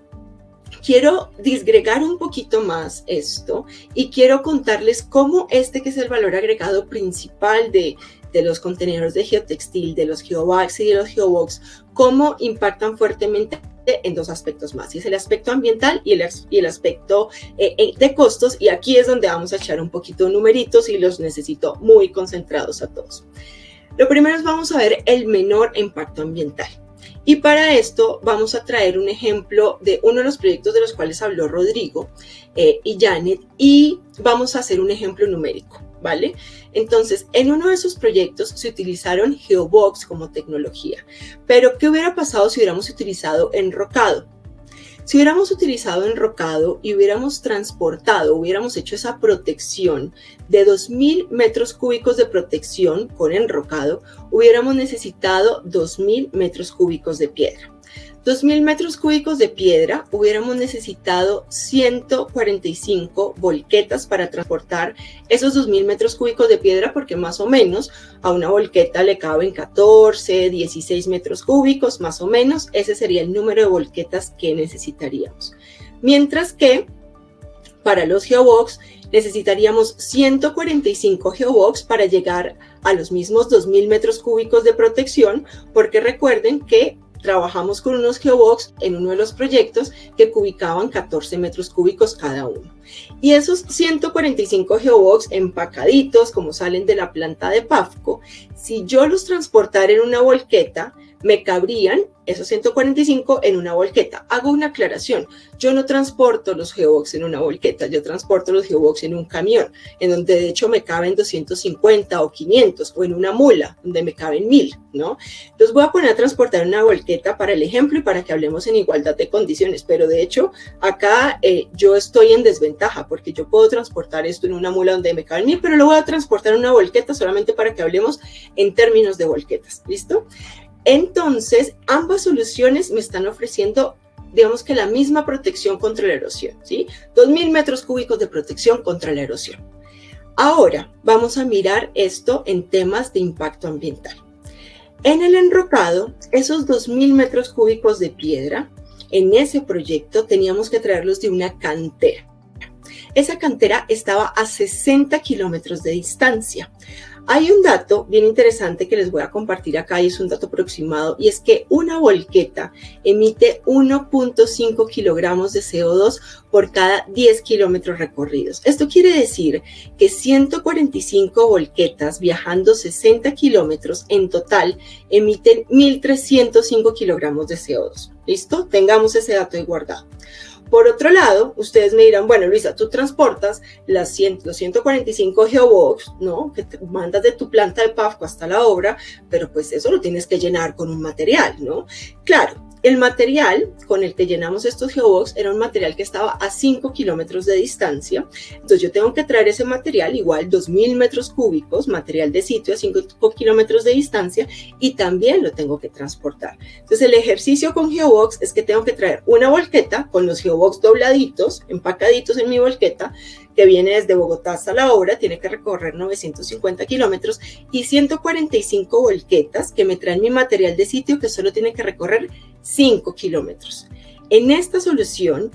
quiero disgregar un poquito más esto y quiero contarles cómo que es el valor agregado principal de los contenedores de geotextil, de los geobags y de los geobox, cómo impactan fuertemente en dos aspectos más, y es el aspecto ambiental y el aspecto de costos, y aquí es donde vamos a echar un poquito de numeritos y los necesito muy concentrados a todos. Lo primero es vamos a ver el menor impacto ambiental, y para esto vamos a traer un ejemplo de uno de los proyectos de los cuales habló Rodrigo y Janet, y vamos a hacer un ejemplo numérico, ¿vale? Entonces, en uno de esos proyectos se utilizaron geobox como tecnología, pero ¿qué hubiera pasado si hubiéramos utilizado enrocado? Si hubiéramos utilizado enrocado y hubiéramos transportado, hubiéramos hecho esa protección de 2.000 metros cúbicos de protección con enrocado, hubiéramos necesitado 2.000 metros cúbicos de piedra. 2.000 metros cúbicos de piedra, hubiéramos necesitado 145 volquetas para transportar esos 2.000 metros cúbicos de piedra, porque más o menos a una volqueta le caben 14, 16 metros cúbicos, más o menos, ese sería el número de volquetas que necesitaríamos. Mientras que para los geobox necesitaríamos 145 geobox para llegar a los mismos 2.000 metros cúbicos de protección, porque recuerden que trabajamos con unos geobox en uno de los proyectos que cubicaban 14 metros cúbicos cada uno. Y esos 145 geobox empacaditos, como salen de la planta de PAFCO, si yo los transportara en una volqueta, me cabrían esos 145 en una volqueta. Hago una aclaración, yo no transporto los geobox en una volqueta, yo transporto los geobox en un camión, en donde de hecho me caben 250 o 500, o en una mula, donde me caben 1.000, ¿no? Los voy a poner a transportar en una volqueta para el ejemplo y para que hablemos en igualdad de condiciones, pero de hecho acá yo estoy en desventaja, porque yo puedo transportar esto en una mula donde me caben 1.000, pero lo voy a transportar en una volqueta solamente para que hablemos en términos de volquetas, ¿listo? Entonces, ambas soluciones me están ofreciendo, digamos que la misma protección contra la erosión, ¿sí? 2.000 metros cúbicos de protección contra la erosión. Ahora, vamos a mirar esto en temas de impacto ambiental. En el enrocado, esos 2.000 metros cúbicos de piedra, en ese proyecto teníamos que traerlos de una cantera. Esa cantera estaba a 60 kilómetros de distancia. Hay un dato bien interesante que les voy a compartir acá y es un dato aproximado, y es que una volqueta emite 1.5 kilogramos de CO2 por cada 10 kilómetros recorridos. Esto quiere decir que 145 volquetas viajando 60 kilómetros en total emiten 1.305 kilogramos de CO2. ¿Listo? Tengamos ese dato ahí guardado. Por otro lado, ustedes me dirán, bueno, Luisa, tú transportas los 145 geobox, ¿no? Que te mandas de tu planta de PAFCO hasta la obra, pero pues eso lo tienes que llenar con un material, ¿no? Claro, el material con el que llenamos estos geobox era un material que estaba a 5 kilómetros de distancia, entonces yo tengo que traer ese material, igual 2.000 metros cúbicos, material de sitio a 5 kilómetros de distancia, y también lo tengo que transportar. Entonces el ejercicio con geobox es que tengo que traer una volqueta con los geobox dobladitos, empacaditos en mi volqueta, que viene desde Bogotá hasta la obra, tiene que recorrer 950 kilómetros, y 145 volquetas que me traen mi material de sitio, que solo tiene que recorrer 5 kilómetros. En esta solución,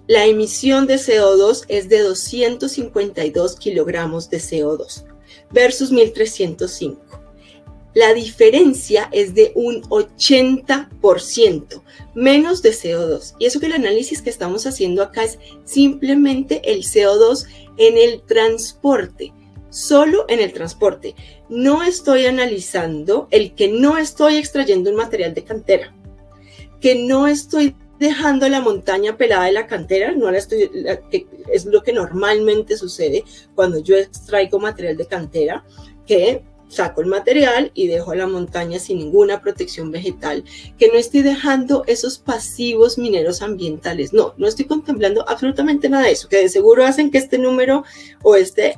la emisión de CO2 es de 252 kilogramos de CO2 versus 1.305. La diferencia es de un 80%, menos de CO2. Y eso que el análisis que estamos haciendo acá es simplemente el CO2 en el transporte, solo en el transporte. No estoy analizando el que no estoy extrayendo un material de cantera. que no estoy dejando la montaña pelada de la cantera, que es lo que normalmente sucede cuando yo extraigo material de cantera, que saco el material y dejo la montaña sin ninguna protección vegetal, que no estoy dejando esos pasivos mineros ambientales, no estoy contemplando absolutamente nada de eso, que de seguro hacen que este número o este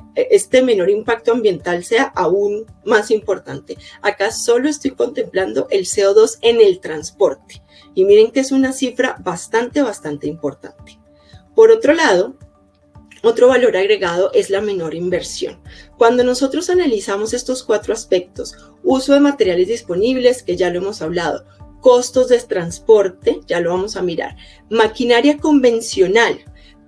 menor impacto ambiental sea aún más importante. Acá solo estoy contemplando el CO2 en el transporte, y miren que es una cifra bastante importante. Por otro lado, otro valor agregado es la menor inversión. Cuando nosotros analizamos estos 4 aspectos, uso de materiales disponibles, que ya lo hemos hablado, costos de transporte, ya lo vamos a mirar, maquinaria convencional.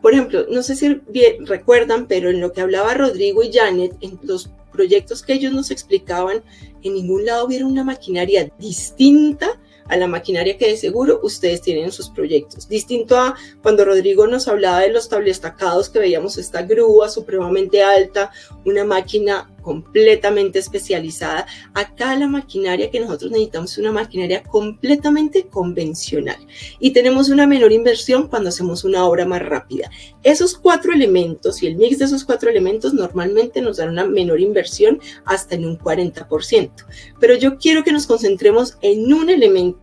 Por ejemplo, no sé si bien recuerdan, pero en lo que hablaba Rodrigo y Janet, en los proyectos que ellos nos explicaban, en ningún lado vieron una maquinaria distinta a la maquinaria que de seguro ustedes tienen en sus proyectos. Distinto a cuando Rodrigo nos hablaba de los tablestacados, que veíamos esta grúa supremamente alta, una máquina completamente especializada. Acá la maquinaria que nosotros necesitamos es una maquinaria completamente convencional y tenemos una menor inversión cuando hacemos una obra más rápida. Esos 4 elementos y el mix de esos 4 elementos normalmente nos dan una menor inversión hasta en un 40%. Pero yo quiero que nos concentremos en un elemento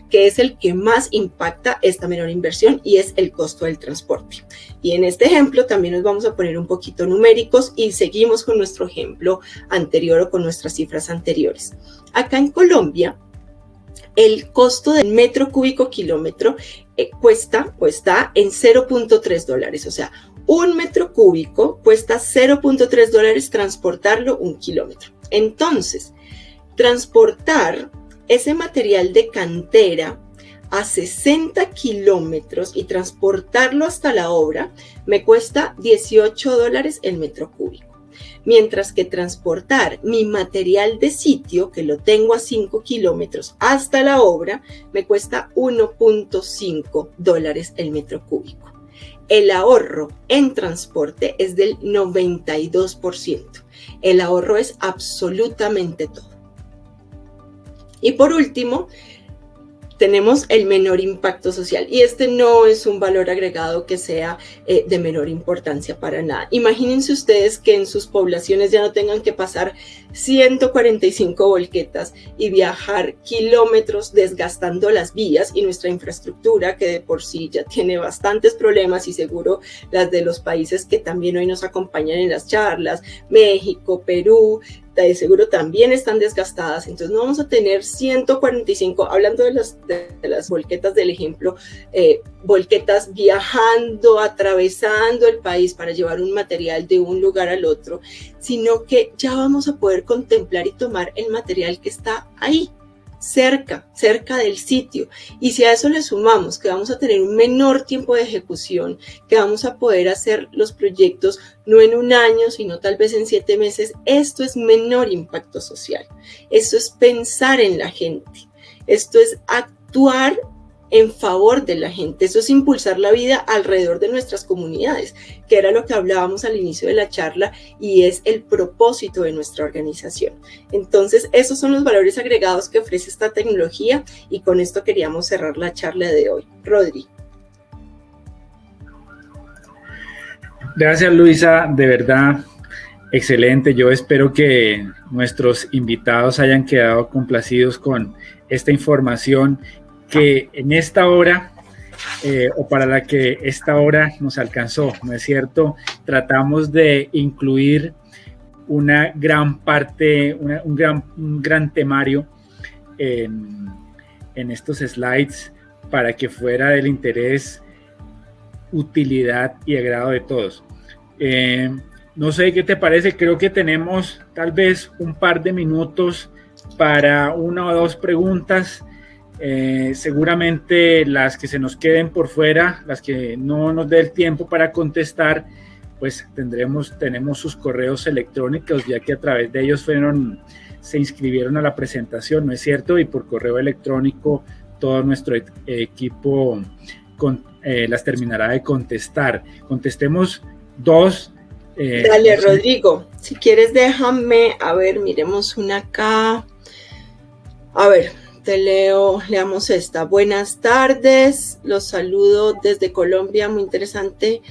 que es el que más impacta esta menor inversión y es el costo del transporte. Y en este ejemplo también nos vamos a poner un poquito numéricos y seguimos con nuestro ejemplo anterior o con nuestras cifras anteriores. Acá en Colombia, el costo del metro cúbico kilómetro cuesta o está en $0.3, o sea, un metro cúbico cuesta $0.3 transportarlo 1 kilómetro. Entonces, transportar ese material de cantera a 60 kilómetros y transportarlo hasta la obra me cuesta $18 el metro cúbico. Mientras que transportar mi material de sitio, que lo tengo a 5 kilómetros, hasta la obra, me cuesta $1.5 el metro cúbico. El ahorro en transporte es del 92%. El ahorro es absolutamente todo. Y por último, tenemos el menor impacto social, y este no es un valor agregado que sea de menor importancia para nada. Imagínense ustedes que en sus poblaciones ya no tengan que pasar 145 volquetas y viajar kilómetros desgastando las vías y nuestra infraestructura, que de por sí ya tiene bastantes problemas, y seguro las de los países que también hoy nos acompañan en las charlas, México, Perú, de seguro también están desgastadas. Entonces no vamos a tener 145, hablando de las volquetas del ejemplo, volquetas viajando, atravesando el país para llevar un material de un lugar al otro, sino que ya vamos a poder contemplar y tomar el material que está ahí, cerca del sitio. Y si a eso le sumamos que vamos a tener un menor tiempo de ejecución, que vamos a poder hacer los proyectos no en un año, sino tal vez en 7 meses, esto es menor impacto social. Esto es pensar en la gente. Esto es actuar en favor de la gente. Eso es impulsar la vida alrededor de nuestras comunidades, que era lo que hablábamos al inicio de la charla y es el propósito de nuestra organización. Entonces, esos son los valores agregados que ofrece esta tecnología y con esto queríamos cerrar la charla de hoy. Rodri. Gracias, Luisa, de verdad, excelente. Yo espero que nuestros invitados hayan quedado complacidos con esta información que en esta hora o para la que esta hora nos alcanzó, ¿no es cierto? Tratamos de incluir una gran parte, un gran temario en estos slides para que fuera del interés, utilidad y agrado de todos. No sé qué te parece, creo que tenemos tal vez un par de minutos para 1 o 2 preguntas. Seguramente las que se nos queden por fuera, las que no nos dé el tiempo para contestar, pues tenemos sus correos electrónicos, ya que a través de ellos se inscribieron a la presentación, ¿no es cierto? Y por correo electrónico todo nuestro equipo las terminará de contestar. Contestemos 2. Dale, Rodrigo, si quieres déjame, a ver, miremos una acá. A ver, leamos esta. Buenas tardes, los saludo desde Colombia, muy interesante.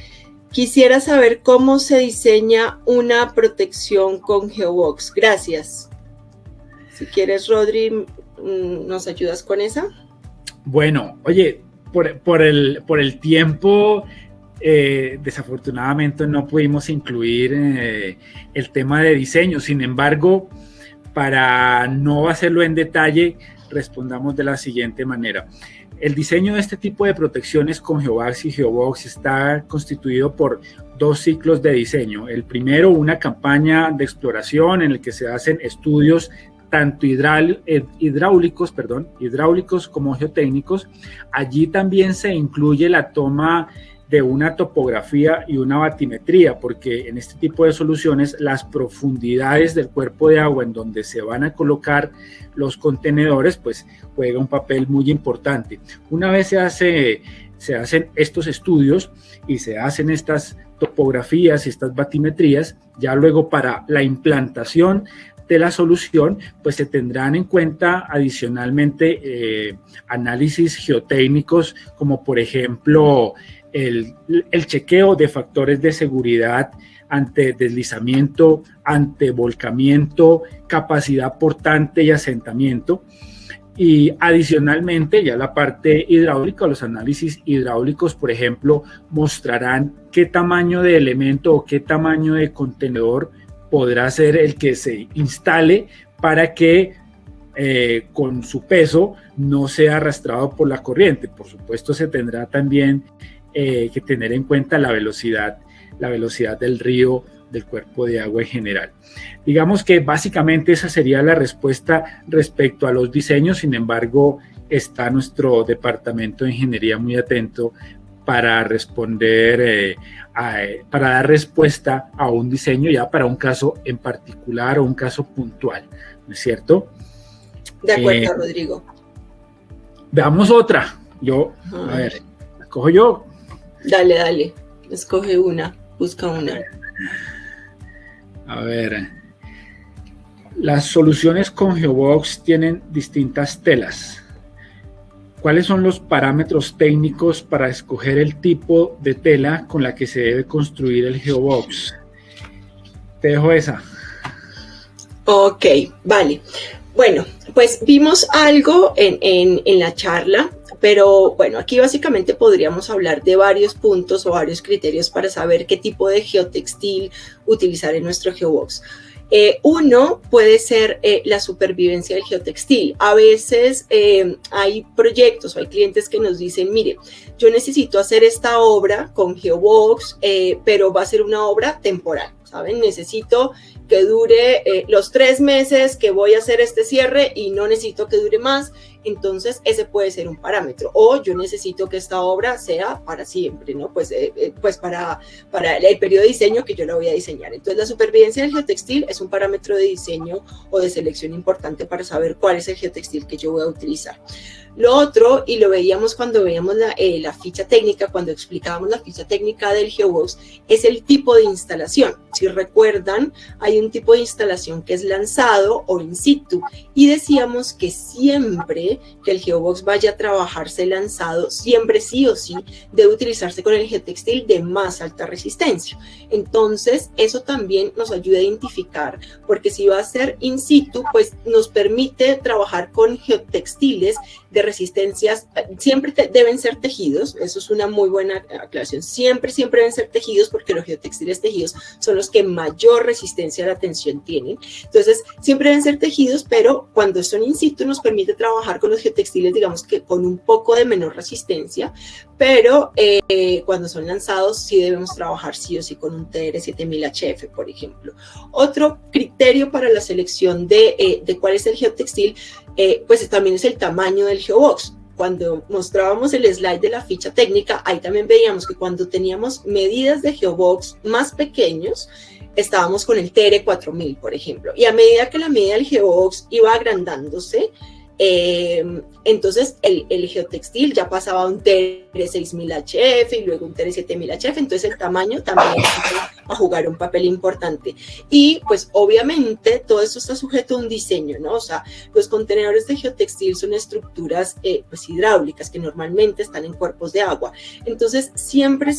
Quisiera saber cómo se diseña una protección con Geobox. Gracias. Si quieres, Rodri, ¿nos ayudas con esa? Bueno, oye, por el tiempo, desafortunadamente no pudimos incluir el tema de diseño. Sin embargo, para no hacerlo en detalle, respondamos de la siguiente manera. El diseño de este tipo de protecciones con Geovax y Geobox está constituido por 2 ciclos de diseño. El primero, una campaña de exploración en el que se hacen estudios tanto hidráulicos como geotécnicos. Allí también se incluye la toma de una topografía y una batimetría, porque en este tipo de soluciones las profundidades del cuerpo de agua en donde se van a colocar los contenedores pues juega un papel muy importante. Una vez se hacen estos estudios y se hacen estas topografías y estas batimetrías, ya luego para la implantación de la solución, pues se tendrán en cuenta adicionalmente análisis geotécnicos, como por ejemplo el chequeo de factores de seguridad ante deslizamiento, ante volcamiento, capacidad portante y asentamiento. Y adicionalmente ya la parte hidráulica, los análisis hidráulicos, por ejemplo, mostrarán qué tamaño de elemento o qué tamaño de contenedor podrá ser el que se instale para que con su peso no sea arrastrado por la corriente. Por supuesto, se tendrá también que tener en cuenta la velocidad del río, del cuerpo de agua en general. Digamos que básicamente esa sería la respuesta respecto a los diseños. Sin embargo, está nuestro departamento de ingeniería muy atento para responder, para dar respuesta a un diseño ya para un caso en particular o un caso puntual, ¿no es cierto? De acuerdo, Rodrigo. Veamos otra. A ver, ¿escojo yo? Dale, escoge una, busca una. A ver, las soluciones con Geobox tienen distintas telas. ¿Cuáles son los parámetros técnicos para escoger el tipo de tela con la que se debe construir el Geobox? Te dejo esa. Ok, vale. Bueno, pues vimos algo en la charla, pero bueno, aquí básicamente podríamos hablar de varios puntos o varios criterios para saber qué tipo de geotextil utilizar en nuestro Geobox. Uno puede ser la supervivencia del geotextil. A veces hay proyectos o hay clientes que nos dicen, mire, yo necesito hacer esta obra con Geobox, pero va a ser una obra temporal, ¿saben? Necesito que dure los 3 meses que voy a hacer este cierre y no necesito que dure más. Entonces ese puede ser un parámetro. O yo necesito que esta obra sea para siempre, ¿no? Pues para el periodo de diseño que yo la voy a diseñar. Entonces la supervivencia del geotextil es un parámetro de diseño o de selección importante para saber cuál es el geotextil que yo voy a utilizar. Lo otro, y lo veíamos cuando veíamos la ficha técnica, cuando explicábamos la ficha técnica del Geobox, es el tipo de instalación. Si recuerdan, hay un tipo de instalación que es lanzado o in situ, y decíamos que siempre que el Geobox vaya a trabajarse lanzado, siempre sí o sí debe utilizarse con el geotextil de más alta resistencia. Entonces, eso también nos ayuda a identificar, porque si va a ser in situ, pues nos permite trabajar con geotextiles de resistencias, siempre deben ser tejidos, eso es una muy buena aclaración, siempre deben ser tejidos porque los geotextiles tejidos son los que mayor resistencia a la tensión tienen. Entonces, siempre deben ser tejidos, pero cuando son in situ nos permite trabajar con los geotextiles, digamos que con un poco de menor resistencia, pero cuando son lanzados sí debemos trabajar sí o sí con un TR7000HF, por ejemplo. Otro criterio para la selección de cuál es el geotextil, pues también es el tamaño del Geobox. Cuando mostrábamos el slide de la ficha técnica, ahí también veíamos que cuando teníamos medidas de Geobox más pequeños, estábamos con el TR4000, por ejemplo. Y a medida que la medida del Geobox iba agrandándose, Entonces el geotextil ya pasaba a un TR6000HF y luego un TR7000HF, entonces el tamaño también va a jugar un papel importante. Y pues obviamente todo esto está sujeto a un diseño, ¿no? O sea, los contenedores de geotextil son estructuras pues hidráulicas que normalmente están en cuerpos de agua. Entonces siempre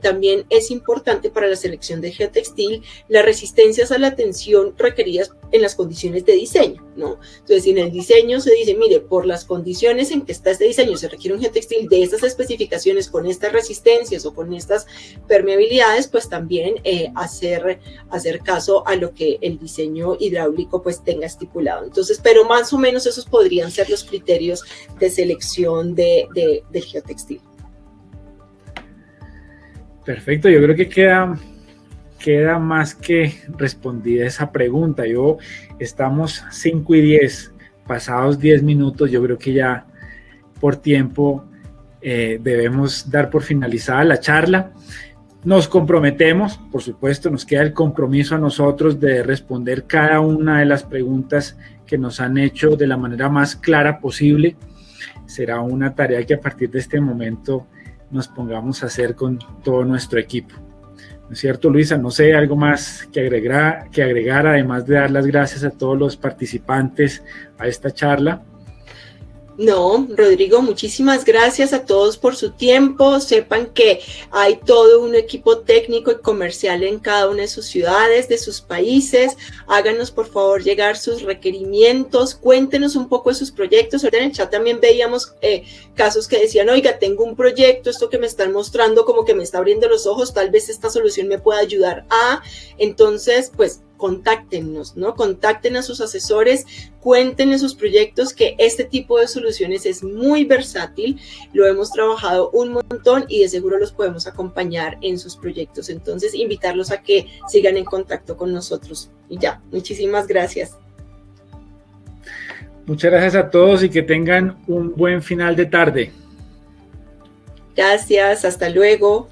también es importante para la selección de geotextil las resistencias a la tensión requeridas en las condiciones de diseño, ¿no? Entonces, si en el diseño se dice, mire, por las condiciones en que está este diseño se requiere un geotextil de estas especificaciones, con estas resistencias o con estas permeabilidades, pues también hacer caso a lo que el diseño hidráulico pues tenga estipulado. Entonces, pero más o menos esos podrían ser los criterios de selección del geotextil. Perfecto, yo creo que queda más que respondida esa pregunta. Estamos 5:10, pasados 10 minutos, yo creo que ya por tiempo debemos dar por finalizada la charla. Nos comprometemos, por supuesto, nos queda el compromiso a nosotros de responder cada una de las preguntas que nos han hecho de la manera más clara posible. Será una tarea que a partir de este momento nos pongamos a hacer con todo nuestro equipo. ¿No es cierto, Luisa? No sé, algo más que agregar, además de dar las gracias a todos los participantes a esta charla. No, Rodrigo, muchísimas gracias a todos por su tiempo. Sepan que hay todo un equipo técnico y comercial en cada una de sus ciudades, de sus países. Háganos por favor llegar sus requerimientos, cuéntenos un poco de sus proyectos. Ahorita en el chat también veíamos casos que decían, oiga, tengo un proyecto, esto que me están mostrando como que me está abriendo los ojos, tal vez esta solución me pueda ayudar a... Entonces, pues, contáctenos, ¿no? Contacten a sus asesores, cuéntenles sus proyectos, que este tipo de soluciones es muy versátil, lo hemos trabajado un montón y de seguro los podemos acompañar en sus proyectos. Entonces, invitarlos a que sigan en contacto con nosotros. Y ya, muchísimas gracias. Muchas gracias a todos y que tengan un buen final de tarde. Gracias, hasta luego.